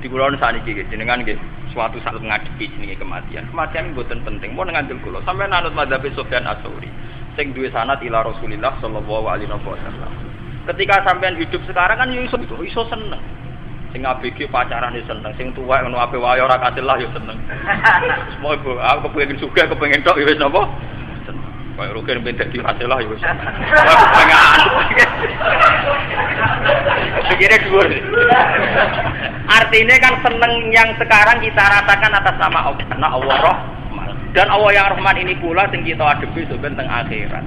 Di kula saniki jenengan nggih suatu saat ngadepi jenenge kematian. Kematian mboten penting, mun ngandel kula. Sampeyan anut mazhab Sufyan Ats-Tsauri sing duwe sanad ila Rasulillah sallallahu alaihi wasallam. Ketika sampeyan hidup sekarang kan yo iso seneng. Sing ABG pacaran yo seneng, sing tuwek ngono ape wae ora kasil lah yo seneng. Semua ibu aku kepengin sugih kepengin tok yo wis napa? Kayak rugen ben dadi masalah ya wis. Pikirnya dhuwur. Artinya kan seneng yang sekarang kita rasakan atas nama Allah. Karena Allah Rahman. Dan Allah yang Rahman ini pula sing kita adepi sampai teng akhirat.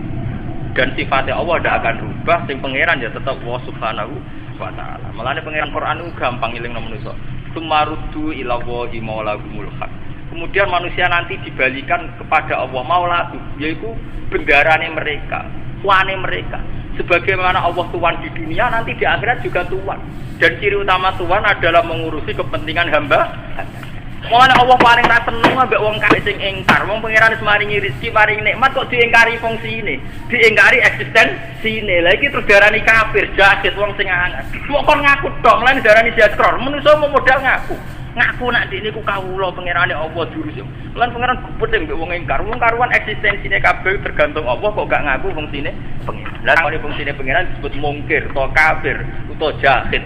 Dan sifatnya Allah tidak akan rubah, sing pangeran ya tetap Allah Subhanahu wa taala. Mulane pangeran Quran itu gampang ngelingno manusa. Tumarudu ila wahi maulahumul haq. Kemudian manusia nanti dibalikan kepada Allah Maula, yaitu bendarane mereka, tuane mereka. Sebagaimana Allah tuan di dunia, nanti di akhirat juga tuan. Dan ciri utama tuan adalah mengurusi kepentingan hamba. Mulane Allah paling ra seneng ambek wong kaya sing ingkar. Wong pangeran wis maringi rezeki, maringi nikmat kok diingkari fungsine, diingkari eksistensiine. Lah iki terus darani kafir, jahat wong sing anget. Kok kon ngaku tok, lan darani jahat kror. Manusa mau modal ngaku. Ngaku nak dene ku kawula pangerane Allah jurus. Lan pangeran gubet mbek wong ingkar. Wong karuan eksistensine kabeh tergantung Allah kok gak ngaku fungsine pangeran. Lah nek fungsine pangeran disebut mungkir utawa kafir utawa jahid.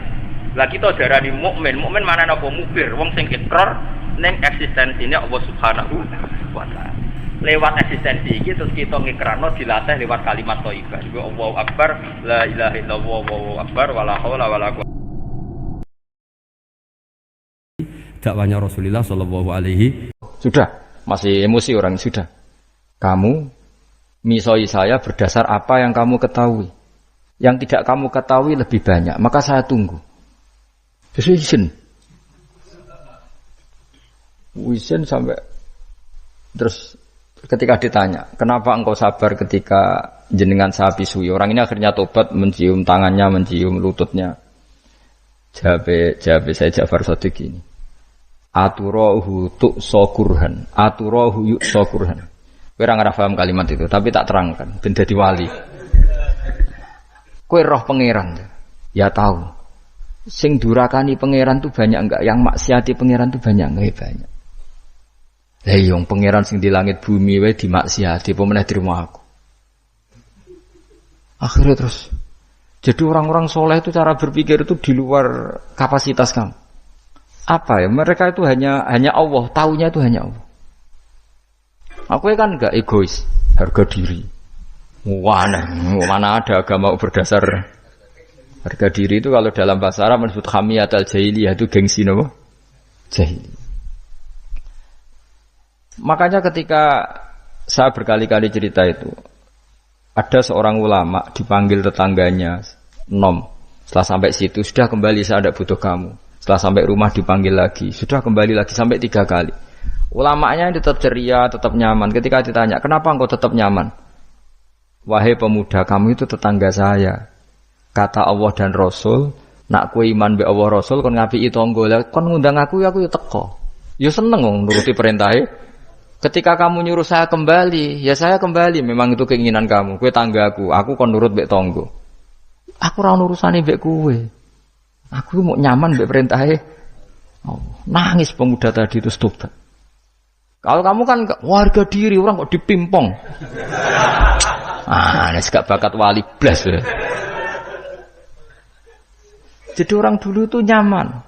Lah kita darani mukmin. Mukmin mana napa mukir? Wong sing ikrar ning eksistensine Allah Subhanahu wa taala. Lewat eksistensi iki terus kita ngikrarno dilatih lewat kalimat thayyibah. Allahu akbar, la ilaha illallah, wallahu akbar, wala haula wala quwwata. Dakwanya Rasulullah sallallahu alaihi. Sudah, masih emosi orang sudah. Kamu misoi saya berdasar apa yang kamu ketahui. Yang tidak kamu ketahui lebih banyak, maka saya tunggu. Wisen sampai terus ketika ditanya, kenapa engkau sabar ketika jenengan saya pisui? Orang ini akhirnya tobat, mencium tangannya, mencium lututnya. Jawab saya Ja'far Shadiq ini. Aturahu tu'so kurhan, aturahu yu'so kurhan. Kowe ora paham kalimat itu, tapi tak terangkan ben dadi wali. Kowe roh pangeran. Ya tahu. Sing durakani pangeran tuh banyak enggak? Yang maksiati pangeran tuh banyak enggak? Banyak. Lah iya pangeran sing di langit bumi wae dimaksiati, apa meneh dirimo aku. Akhirnya terus jadi orang-orang soleh itu cara berpikir itu di luar kapasitas kamu. Apa ya? Mereka itu hanya Allah, taunya itu hanya Allah. Aku kan enggak egois, harga diri. Mana ada agama berdasar harga diri itu kalau dalam bahasa Arab disebut hamiyatul jahiliyah itu gengsi napa? Jahiliyah. Makanya ketika saya berkali-kali cerita itu, ada seorang ulama dipanggil tetangganya, Nom. Setelah sampai situ, sudah kembali, saya tidak butuh kamu. Setelah sampai rumah dipanggil lagi, sudah kembali lagi sampai 3 kali. Ulamanya tetap ceria, tetap nyaman. Ketika ditanya, kenapa engkau tetap nyaman? Wahai pemuda, kamu itu tetangga saya. Kata Allah dan Rasul, nak kue iman be Allah Rasul, kon ngapi tangga, kon ngundang aku ya teko. Ya seneng nuruti perintahnya. Ketika kamu nyuruh saya kembali, ya saya kembali. Memang itu keinginan kamu. Kue tanggaku, aku kon nurut mbek tangga. Aku ora urusane mbek kowe. Aku mau nyaman mbek perintahe. Oh, nangis pemuda tadi itu tobat. Kalau kamu kan warga diri, orang kok dipimpong. Nek gak bakat wali blas ya. Jadi orang dulu itu nyaman.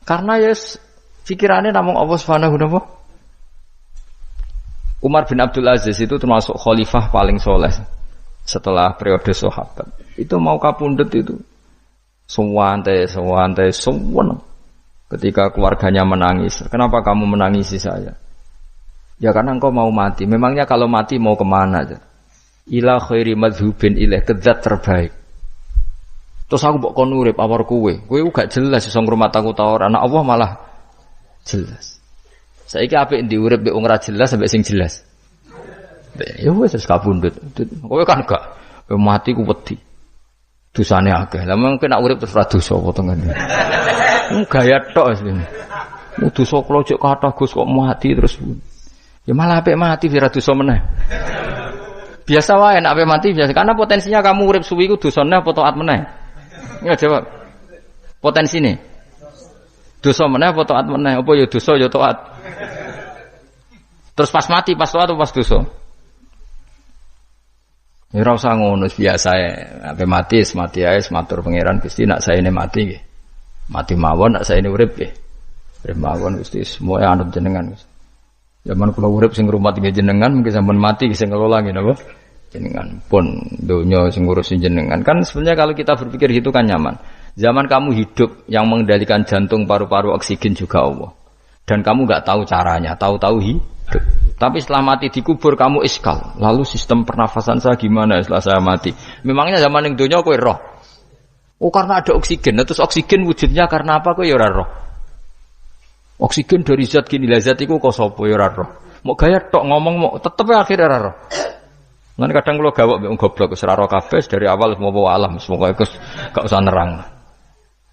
Karena ya pikirannya namung Allah Subhanahu wa ta'ala. Umar bin Abdul Aziz itu termasuk khalifah paling soleh setelah periode sahabat. Itu mau kapundhut itu sewantai. Ketika keluarganya menangis, kenapa kamu menangisi saya? Ya karena engkau mau mati. Memangnya kalau mati mau kemana aja? Ila khairi madhubin ilaih, ke zat terbaik. Terus aku mbok kon urip awar kowe gak jelas iso ngrumat aku ta ora. Anak Allah malah jelas. Saiki apik ndi urip mbek wong ora jelas sampai sing jelas. Ya wis kabundut. Kowe kan gak mati ku wedi. Dosane akeh. Lah mengko nek urip terus ora dosa apa to ngene. Gaya tok wis. Dosa kula jek kathah Gus kok mati terus. Ya malah apik mati ora dosa meneh. Biasa wae nek apik mati biasa karena potensinya kamu urip suwi ku dosane apa taat meneh. Ya jawab. Potensine. Dosa meneh apa taat meneh? Apa ya dosa ya taat. Terus pas mati, pas taat atau pas dosa? Ya ora usah ngono biasa ya. Ape mati ae matur pangeran Gusti nak saene mati nggih. Mati mawon nak saene urip nggih. Urip mawon Gusti semua anut jenengan. Zaman kula urip sing ngrumat nggih jenengan, mungkin sampean mati sing ngelola nggih napa? Jenengan pun donya sing ngurusin jenengan. Kan sebenarnya kalau kita berpikir gitu kan nyaman. Zaman kamu hidup yang mengendalikan jantung, paru-paru, oksigen juga Allah. Dan kamu enggak tahu caranya, tahu-tahu hidup. Tapi setelah mati dikubur kamu iskal. Lalu sistem pernafasan saya gimana setelah saya mati? Memangnya zaman yang dunia kowe roh. Oh karena ada oksigen. Terus oksigen wujudnya karena apa kowe ya ora roh. Oksigen dari zat gini lah zat iku kok sapa ya ora roh. Mau gaya tok ngomong mau tetep akhirnya ora roh. Lan kadang kula gawok mbek goblok wis ora roh kabeh dari awal mau alam semoga gak usah nerang.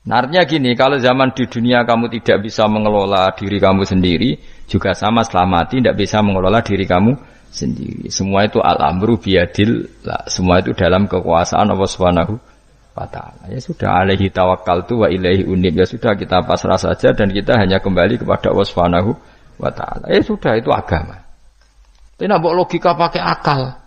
Nah, artinya gini, kalau zaman di dunia kamu tidak bisa mengelola diri kamu sendiri, juga sama setelah mati tidak bisa mengelola diri kamu sendiri. Semua itu al-amru biyadillah, semua itu dalam kekuasaan Allah Subhanahu wa ta'ala. Ya sudah, alaihi tawakkaltu wa ilaihi unib. Ya sudah, kita pasrah saja dan kita hanya kembali kepada Allah Subhanahu wa ta'ala. Ya sudah, itu agama. Tapi nak bawa logika pakai akal.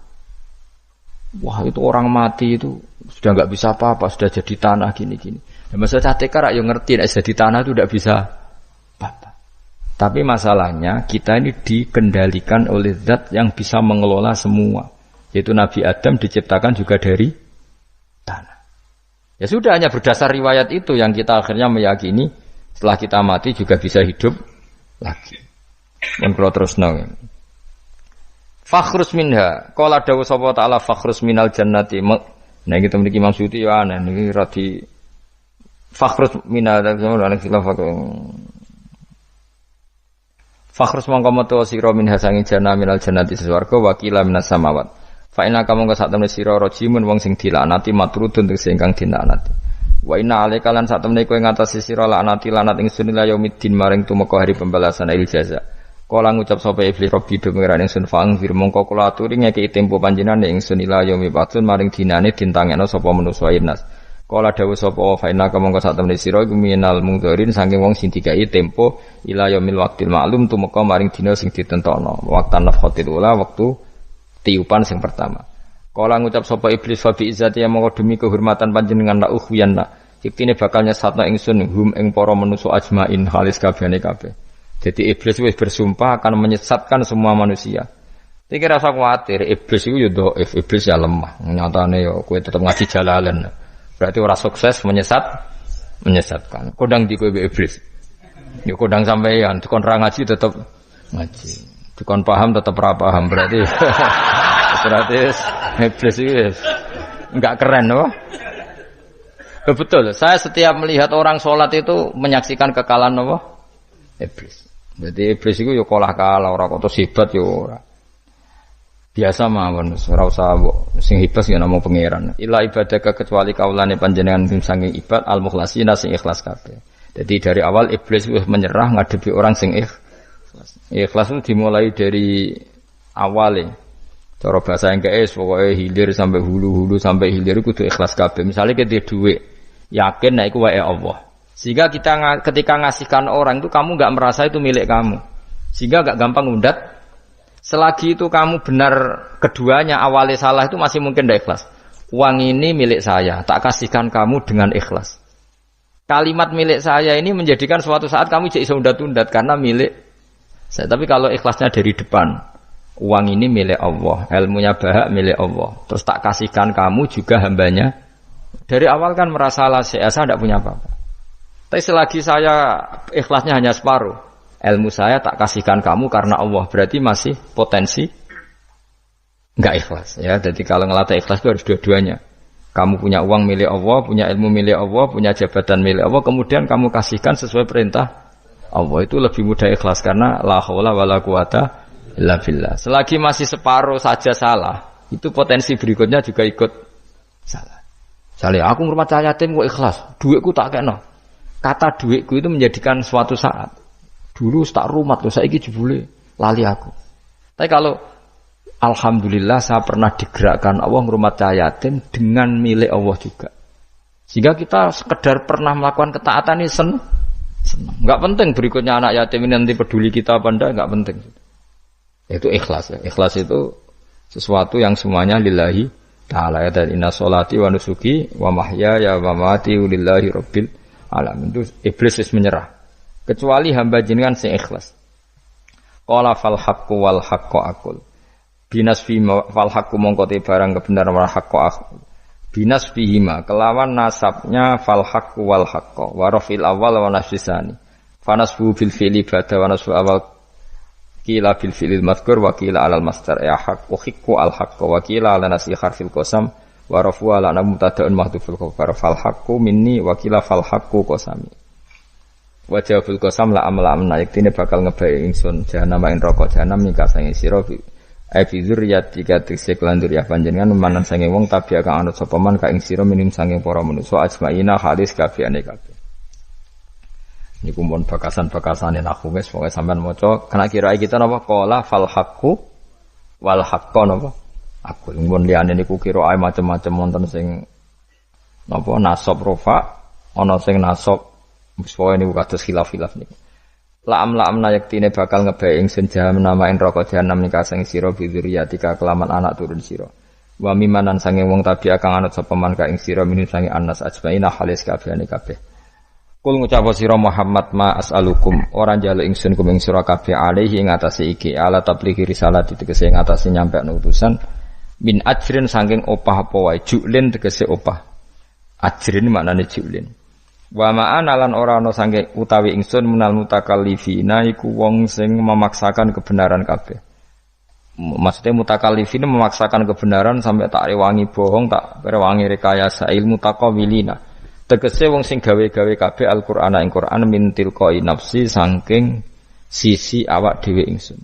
Wah, itu orang mati itu sudah enggak bisa apa-apa, sudah jadi tanah gini-gini. Ya, masalah catekar yang ngerti nek jadi tanah itu tidak bisa apa-apa. Tapi masalahnya kita ini dikendalikan oleh zat yang bisa mengelola semua. Yaitu Nabi Adam diciptakan juga dari tanah. Ya sudah, hanya berdasar riwayat itu yang kita akhirnya meyakini setelah kita mati juga bisa hidup lagi. Dan kalau terus fakhrus minha, qala dawu sapa ta'ala fakhrus minal jannati. Nah kita memiliki Imam Suyuti ya aneh niki radi fakhrus minal jannati fakhrus mongko metu sira minha sanging jannah minal jannati swarga wakila minas samawat. Fa inna kamu sak temne sira rajimun wong sing dilaknati matrudun sing kang dilaknati. Wa inna alaika lan sak temne kowe ngatasi sira laknati lanat ingsun ila yaumiddin maring tumeka hari pembalasan il jaza. Kala ngucap sapa iblis Rabbi do pengiran ingsun fang fir mongko kula aturi ngekeki tempo panjenengan ingsun ila yaumi batun maring dinane dintangekno sapa manusa inas. Kala dawuh sapa fa inna mongko sak temene sira iku minal mungdharin saking wong sing dikai tempo ila yaumil waqtil ma'lum tumeka maring dina sing ditentokno waqtan nafkhatil ula wektu tiupan sing pertama. Kala ngucap sapa iblis fa bi izzati mongko demi kehormatan panjenengan la ukhwiyanna iktine bakal nyesatno ingsun hum ing para manusa ajmain halis kabehane kabeh. Jadi iblis wis bersumpah akan menyesatkan semua manusia. Iki rasa kuwatir iblis iku yo dhaif, iblis ya lemah. Nyatane yo kowe tetep ngaji jalalan. Berarti orang sukses menyesatkan. Kodang di kowe iblis. Ya kodang sampeyan, dikon ra ngaji tetep ngaji. Dikon paham tetep ra paham. Berarti iblis itu enggak keren loh. Betul. Saya setiap melihat orang sholat itu menyaksikan kekalahan apa? Iblis. Jadi iblis itu ya kalah orang kok hebat ya ora. Biasa mawon ora usah sing hebat ya namung pangeran. Ila ibadaka kecuali kaulane panjenengan sing saking ibad al mukhlasina sing ikhlas kabeh. Jadi dari awal iblis wis menyerah ngadepi orang sing ikhlas. Ikhlas itu dimulai dari awale. Cara bahasa Inggris pokoke hilir sampai hulu sampai hilir kudu ikhlas kabeh. Misale kita duit, yakin nek iku wae Allah. Sehingga kita ketika ngasihkan orang itu kamu enggak merasa itu milik kamu. Sehingga enggak gampang undat. Selagi itu kamu benar keduanya awalnya salah itu masih mungkin tidak ikhlas. Uang ini milik saya, tak kasihkan kamu dengan ikhlas. Kalimat milik saya ini menjadikan suatu saat kamu jadi undat-undat karena milik saya. Tapi kalau ikhlasnya dari depan, uang ini milik Allah, ilmunya bahak milik Allah. Terus tak kasihkan kamu juga hambanya. Dari awal kan merasa saya tidak punya apa-apa. Tapi selagi saya ikhlasnya hanya separuh. Ilmu saya tak kasihkan kamu karena Allah, berarti masih potensi enggak ikhlas ya. Jadi kalau ngelatih ikhlas itu harus dua-duanya. Kamu punya uang milik Allah, punya ilmu milik Allah, punya jabatan milik Allah, kemudian kamu kasihkan sesuai perintah Allah, itu lebih mudah ikhlas karena la haula wala quwata illa billah. Selagi masih separuh saja salah, itu potensi berikutnya juga ikut salah. Misalnya aku ngurmat yatim kok ikhlas, duitku tak kena. Kata duitku itu menjadikan suatu saat dulu tak rumat loh, saya ini jebule lali aku. Tapi kalau alhamdulillah saya pernah digerakkan Allah ngurmat yatim dengan milik Allah juga. Sehingga kita sekedar pernah melakukan ketaatan ini senang. Enggak penting berikutnya anak yatim ini nanti peduli kita apa enggak penting. Itu ikhlas ya. Ikhlas itu sesuatu yang semuanya lillahi ta'ala ya. Dan inna sholati wa nusuki wa mahyaya wa mamati lillahi rabbil alamin. Itu iblis menyerah. Kecuali hamba jenengan sing ikhlas. Qala fal haqqu wal haqqu aqul. Binasfi fal haqqu mongko te barang kebenaran wal haqqu aqul. Binasfihima kelawan nasabnya fal haqqu wal haqqu wa rafil awal wa nasfisani. Fanasbu bil fi'li ba'da wa nasbu awal qila bil fi'lil madhkur wa qila alal masdar ya haqqu hiqqu al haqqu wa qila ala nasi harfil qasam wa rafu ala mubtada'un mahdhuful khabar fal haqqu minni wa qila fal haqqu qasami. Wajahul qasam la amna yektine bakal ngebae ingsun jahanam ing neraka jahanam mika sange sira bi dzurriyyati katik lan dzurriyyah panjenengan manan sange wong tabi kang anut sapa man ka ing sira minim sange para manusa ajmaina halis kabehane kabeh. Niku mun bakasan-bakasane aku wis pokoke sampean maca kena kira kita napa qala fal haqqu wal haqqu napa aku mun liyane niku kira ae macam-macam wonten sing napa nasab rofa ana sing nasab Misalnya ini kados khilaf-khilaf niku. La'amna yaktine bakal ngebae ingsun jahanam namain neraka jahanam nika sing sira bidzuriyatika kelaman anak turun sira. Wa mimanan sange wong tabi kang anut sapa man ka ing sira minun sange anas ajmaina halis kabehane kabeh. Kul ngucap sira Muhammad ma as'alukum ora njaluk ingsun kum ing sira kabeh alaihi ing atase iki ala tablighi risalah tegese ing atase nyampe utusan min ajrin saking opah apa wae julin tegese opah. Ajrin maknane julin. Wa ma'ana lan ora ana sange utawi ingsun munal mutakallifina iku wong sing memaksakan kebenaran kabeh. Maksudnya mutakallifina memaksakan kebenaran sampai tak rewangi bohong, tak rewangi rekayasa ilmu taqawilina. Tegese wong sing gawe-gawe kabeh Al-Qur'an ing Qur'an min tilqai nafsi saking sisi awak dhewe ingsun.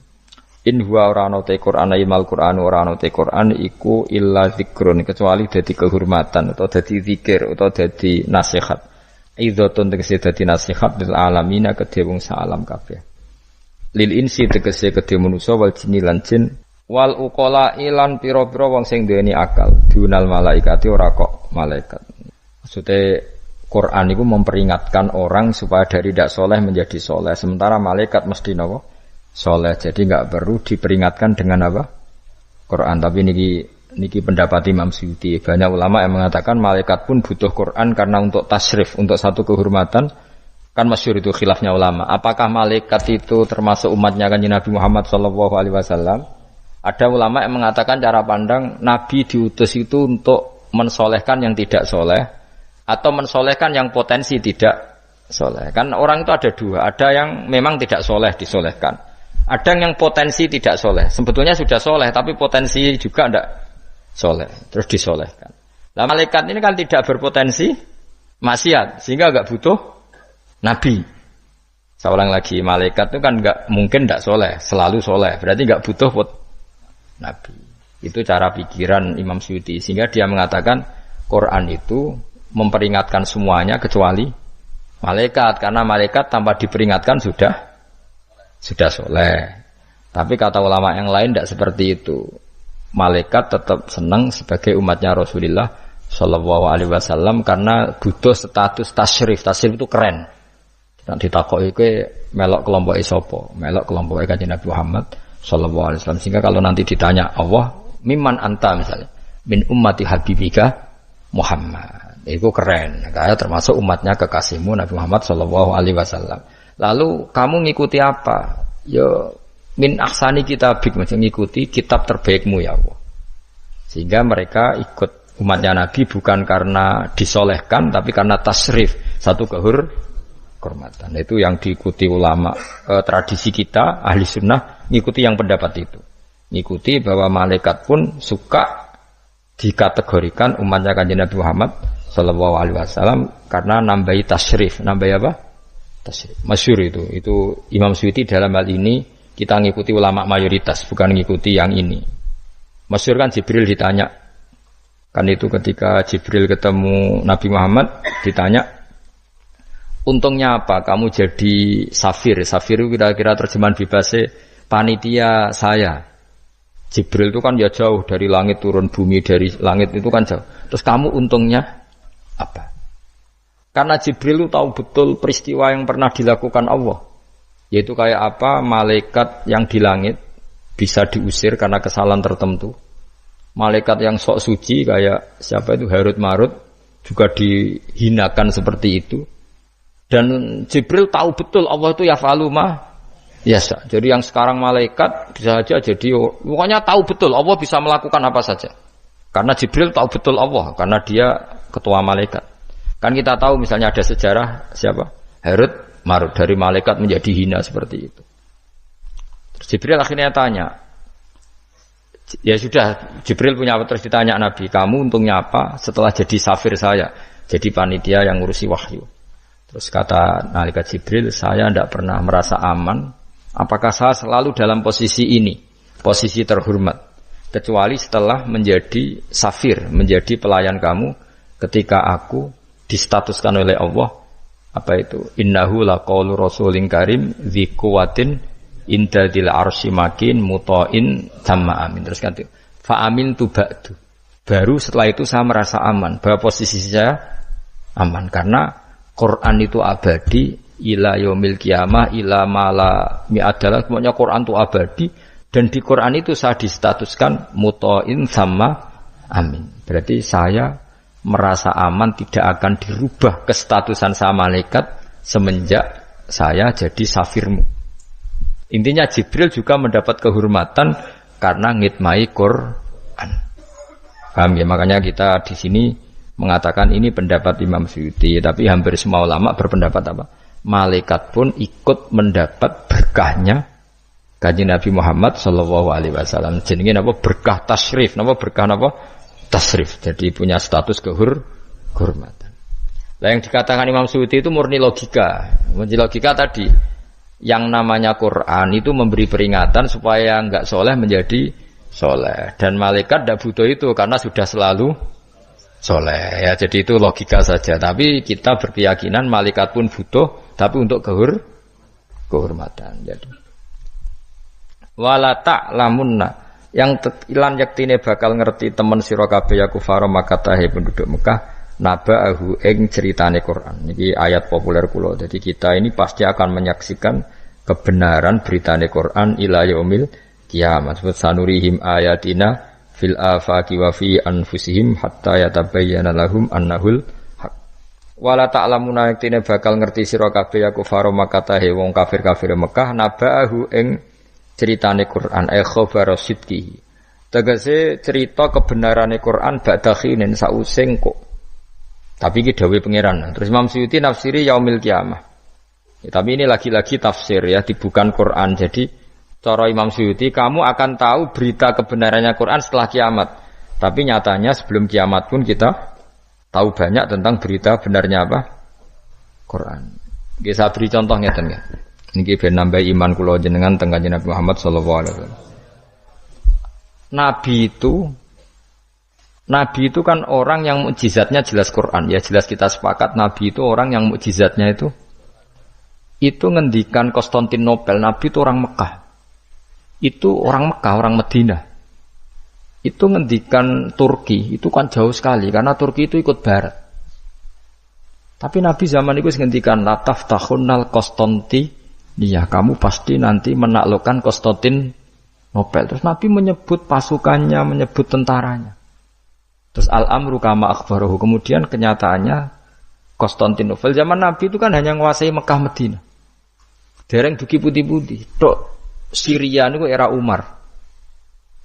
In huwa ora ana te Qur'an ilmal Qur'an ora ana te Qur'an iku illa zikrun kecuali dadi kehormatan atau dadi zikir atau dadi nasihat. Idzatun tegese dadi nasihat lil alamina kedhe wong salam kabeh. Lil insi tegese kedhe manusa wal jinni lan jin wal uqala ilan pira-pira wong sing duweni akal dunal malaikati ora kok malaikat. Maksudnya Quran itu memperingatkan orang supaya dari tidak soleh menjadi soleh. Sementara malaikat mesti nopo soleh. Jadi nggak perlu diperingatkan dengan apa? Quran. Tapi niki pendapat Imam Suyuti. Banyak ulama yang mengatakan malaikat pun butuh Quran karena untuk tasrif, untuk satu kehormatan. Kan masyhur itu khilafnya ulama. Apakah malaikat itu termasuk umatnya Kanjeng Nabi Muhammad SAW? Ada ulama yang mengatakan cara pandang Nabi diutus itu untuk mensolehkan yang tidak soleh. Atau mensolehkan yang potensi tidak soleh. Kan orang itu ada dua. Ada yang memang tidak soleh disolehkan. Ada yang potensi tidak soleh. Sebetulnya sudah soleh, tapi potensi juga tidak soleh. Terus disolehkan. Nah malaikat ini kan tidak berpotensi maksiat. Sehingga nggak butuh Nabi. Saya ulang lagi. Malaikat itu kan nggak mungkin tidak soleh. Selalu soleh. Berarti nggak butuh Nabi. Itu cara pikiran Imam Suyuti. Sehingga dia mengatakan Quran itu memperingatkan semuanya kecuali malaikat, karena malaikat tanpa diperingatkan sudah soleh. Tapi kata ulama yang lain tidak seperti itu. Malaikat tetap senang sebagai umatnya Rasulullah Shallallahu Alaihi Wasallam karena butuh status tasrif. Tasrif itu keren. Nanti ditakoki ke melok kelompok isopo, melok kelompok Kanjeng Nabi Muhammad Shallallahu Alaihi Wasallam. Sehingga kalau nanti ditanya Allah, mimman anta misalnya, min ummati habibika Muhammad. Itu keren, kayak termasuk umatnya kekasihmu Nabi Muhammad Shallallahu Alaihi Wasallam. Lalu kamu ngikuti apa? Ya min ahsani kitabik, macam ngikuti kitab terbaikmu ya Allah. Sehingga mereka ikut umatnya Nabi bukan karena disolehkan, tapi karena tasrif, satu kehormatan. Itu yang diikuti ulama. Tradisi kita ahli sunnah ngikuti yang pendapat itu. Ngikuti bahwa malaikat pun suka dikategorikan umatnya Kanjeng Nabi Muhammad Sallallahu Alaihi Wasallam karena nambahi tasrif, nambahi apa? Tasrif. Masyhur itu Imam Suyuti dalam hal ini kita ngikuti ulama mayoritas, bukan ngikuti yang ini. Masyhur kan Jibril ditanya, kan itu ketika Jibril ketemu Nabi Muhammad ditanya, untungnya apa? Kamu jadi safir. Safir itu kira-kira terjemahan bebasnya panitia saya. Jibril itu kan ya jauh dari langit turun bumi, dari langit itu kan jauh. Terus kamu untungnya apa? Karena Jibril itu tahu betul peristiwa yang pernah dilakukan Allah. Yaitu kayak apa malaikat yang di langit bisa diusir karena kesalahan tertentu. Malaikat yang sok suci kayak siapa itu Harut Marut juga dihinakan seperti itu. Dan Jibril tahu betul Allah itu yaf'alu ma yasha. Jadi yang sekarang malaikat bisa saja jadi pokoknya tahu betul Allah bisa melakukan apa saja. Karena Jibril tahu betul Allah, karena dia ketua malaikat. Kan kita tahu misalnya ada sejarah siapa? Harut Marut dari malaikat menjadi hina seperti itu. Terus Jibril akhirnya tanya, ya sudah Jibril punya apa, terus ditanya Nabi, kamu untungnya apa setelah jadi safir saya, jadi panitia yang ngurusi wahyu. Terus kata malaikat Jibril, saya tidak pernah merasa aman. Apakah saya selalu dalam posisi ini, posisi terhormat? Kecuali setelah menjadi safir, menjadi pelayan kamu ketika aku distatuskan oleh Allah apa itu innahu laqaulu rasulin karim dzi quwwatin inda dil arsy makin muta'in sama amin. Terus kan fa amin tu ba'du. Baru setelah itu saya merasa aman, bahwa posisi saya aman karena Quran itu abadi ila yaumil qiyamah ila mala mi'adalah. Pokoknya Quran itu abadi. Dan di Quran itu saya distatuskan muta'in sama amin. Berarti saya merasa aman, tidak akan dirubah kestatusan saya malaikat semenjak saya jadi safirmu. Intinya Jibril juga mendapat kehormatan karena ngitmai Quran. Paham ya? Makanya kita di sini mengatakan ini pendapat Imam Suyuti, tapi hampir semua ulama berpendapat apa? Malaikat pun ikut mendapat berkahnya Kanjeng Nabi Muhammad Sallallahu Alaihi Wasallam. Jenenge napa berkah tasrif, napa berkah napa tasrif. Jadi punya status kehormatan. Nah yang dikatakan Imam Suyuti itu murni logika. Murni logika tadi, yang namanya Quran itu memberi peringatan supaya enggak soleh menjadi soleh. Dan malaikat tidak butuh itu karena sudah selalu soleh. Ya jadi itu logika saja. Tapi kita berkeyakinan malaikat pun butuh, tapi untuk kehormatan. Jadi wala ta'lamunna yang ilan yaktine bakal ngerti temen sira kabeh ya kufara Makkah penduduk Mekah naba'ahu ing ceritane Quran. Niki ayat populer kula. Jadi kita ini pasti akan menyaksikan kebenaran beritane Quran ila yaumil kiamat. Sanurihim ayatina fil afaqi wa fi anfusihim hatta yatabayyana lahum annahul haq. Wala ta'lamuna yaktine bakal ngerti sira kabeh ya kufar Makkah wong kafir-kafir Mekah naba'ahu ing ceritane Quran khabar sidqihi. Tegese cerita kebenarane Quran ba'da khinin sause kok. Tapi iki dawuhe pangeran. Terus Imam Suyuti nafsiri yaumil kiamah. Ya, tapi ini lagi-lagi tafsir ya, bukan Quran. Jadi cara Imam Suyuti kamu akan tahu berita kebenarannya Quran setelah kiamat. Tapi nyatanya sebelum kiamat pun kita tahu banyak tentang berita benarnya apa? Quran. Nggih saya beri contoh ngeten nggih. Niki ben nambah iman kula jenengan teng Kanjeng Nabi Muhammad sallallahu alaihi wasallam. Nabi itu kan orang yang mukjizatnya jelas Quran ya, jelas kita sepakat Nabi itu orang yang mukjizatnya itu ngendikan Konstantinopel. Nabi itu orang Mekah, itu orang Mekah, orang Medina. Itu ngendikan Turki itu kan jauh sekali karena Turki itu ikut Barat. Tapi Nabi zaman itu ngendikan lataf tahunnal Konstantinia, kamu pasti nanti menaklukkan Konstantinopel. Terus Nabi menyebut pasukannya, menyebut tentaranya. Terus al-amru kama akhbarahu. Kemudian kenyataannya Konstantinopel zaman Nabi itu kan hanya menguasai Mekah Medina. Dereng duki putih-putih. Tok Syria itu era Umar.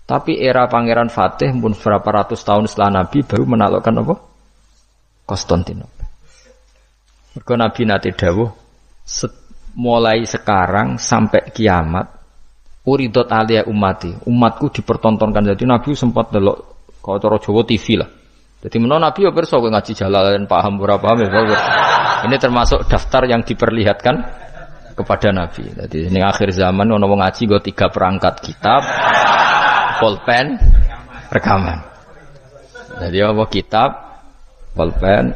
Tapi era Pangeran Fatih pun berapa ratus tahun setelah Nabi baru menaklukkan apa? Konstantinopel. Mergo Nabi nate dawuh mulai sekarang sampai kiamat uridot aliyah umatku dipertontonkan. Jadi Nabi sempat delok kalau cara Jawa TV lah. Jadi menawa Nabi ya pirsa kowe ngaji Jalalain paham ora paham ya. Ini termasuk daftar yang diperlihatkan kepada Nabi. Jadi ini akhir zaman ono wong ngaji nggo 3 perangkat kitab, pulpen, rekaman. Jadi apa kitab, pulpen,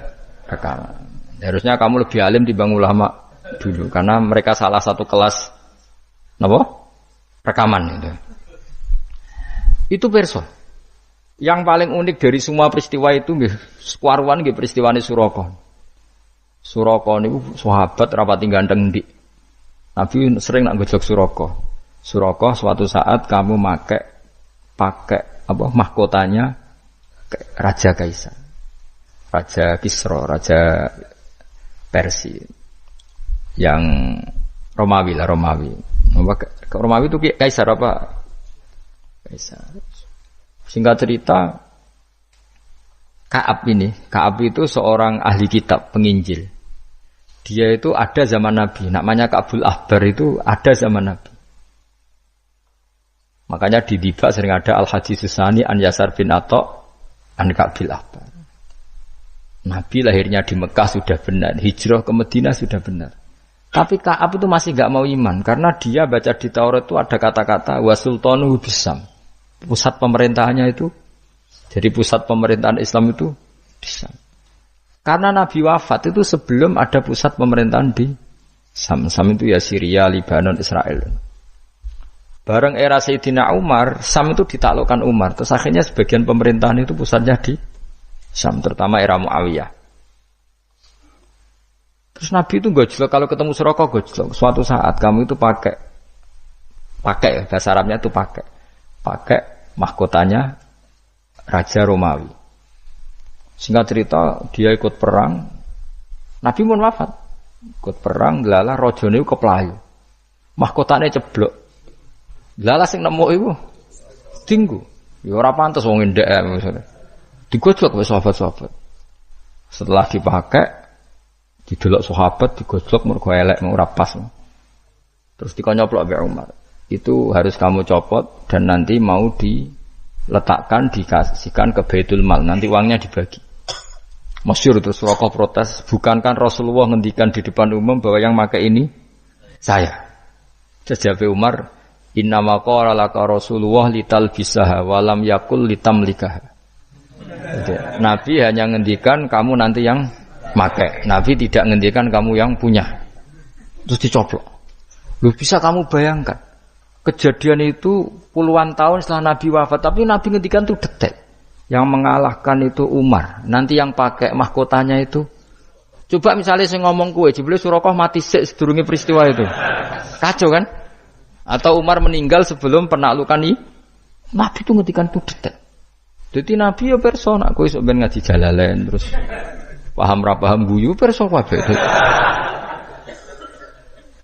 rekaman. Harusnya kamu lebih alim dibanding ulama dulu karena mereka salah satu kelas napa? Rekaman itu perso. Yang paling unik dari semua peristiwa itu nggih sekuaruan nggih peristiwane Suraka. Suraka niku sahabat rapati gandeng ndik. Nabi sering nak gojlok Suraka. Suraka suatu saat kamu pakai apa mahkotanya Raja Kaisar. Raja Kisra, Raja Persia. Yang Romawi lah, Romawi. Romawi itu Kaisar apa? Kaisar. Singkat cerita, Ka'ab itu seorang ahli kitab, penginjil. Dia itu ada zaman Nabi. Namanya Ka'bul Ahbar itu ada zaman Nabi. Makanya di Diba sering ada Al-Hadis Susani An Yasar bin Atta An Ka'bil Ahbar. Nabi lahirnya di Mekah sudah benar, hijrah ke Madinah sudah benar. Tapi Ka'ab itu masih gak mau iman karena dia baca di Taurat itu ada kata-kata wa sultanu bisam. Pusat pemerintahannya itu, jadi pusat pemerintahan Islam itu di Syam. Karena Nabi wafat itu sebelum ada pusat pemerintahan di Syam. Syam itu ya Syria, Lebanon, Israel. Bareng era Sayyidina Umar, Syam itu ditaklukkan Umar. Terus akhirnya sebagian pemerintahan itu pusatnya di Syam, terutama era Muawiyah. Terus Nabi itu gojlok, kalau ketemu Suraka gojlok. Suatu saat kamu itu pakai bahasa Arabnya itu pakai mahkotanya Raja Romawi. Singkat cerita dia ikut perang. Nabi pun wafat. Ikut perang, lala rajane keplayu. Mahkotane ceblok. Lala sing nemu iku tinggu. Ya ora pantes wong ndek maksudnya. Digojlok wis sahabat-sahabat. Setelah dipakai didelok sahabat digojlok mergo elek ora pas. Terus dikonyoplok mbek Umar. Itu harus kamu copot dan nanti mau diletakkan dikasihkan ke Baitul Mal, nanti uangnya dibagi. Masyhur terus Suraka protes, bukankah Rasulullah ngendikan di depan umum bahwa yang pakai ini saya. Jawab Umar, innama qala laka Rasulullah litalbisaha wa lam yakul litamlikaha. Nabi hanya ngendikan kamu nanti yang pakai. Nabi tidak ngendikan kamu yang punya. Terus dicoplok. Lu bisa kamu bayangkan kejadian itu puluhan tahun setelah Nabi wafat, tapi Nabi ngendikan itu detail. Yang mengalahkan itu Umar. Nanti yang pakai mahkotanya itu, coba misalnya saya ngomong kue, jebule Surakoh mati sedurunge peristiwa itu, kacau kan? Atau Umar meninggal sebelum penaklukan ini, Nabi itu ngetikan itu detail. Jadi Nabi ya persona, kue sebenarnya ngaji Jalalain terus paham rapaham guyu persona kabeh.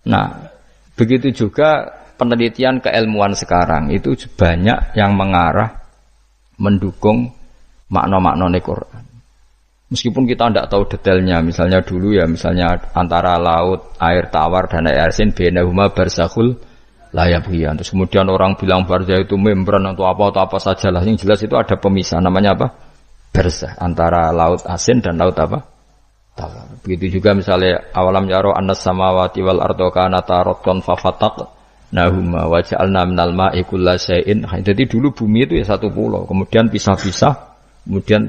Nah, begitu juga penelitian keilmuan sekarang itu banyak yang mengarah mendukung makna-makna Quran. Meskipun kita tidak tahu detailnya, misalnya dulu ya, misalnya antara laut, air tawar dan air asin, bainahuma barzakhul la yabghiyan. Terus kemudian orang bilang barzah itu membran atau apa saja lah. Yang jelas itu ada pemisah, namanya apa? Barzah, antara laut asin dan laut apa? Tawar. Begitu juga misalnya awalam yaro annas samawati wal ardo kanata ratqan fafataq nahuma wa ja'alna minal ma'i kulla syai'in. Jadi dulu bumi itu ya satu pulau, kemudian pisah-pisah, kemudian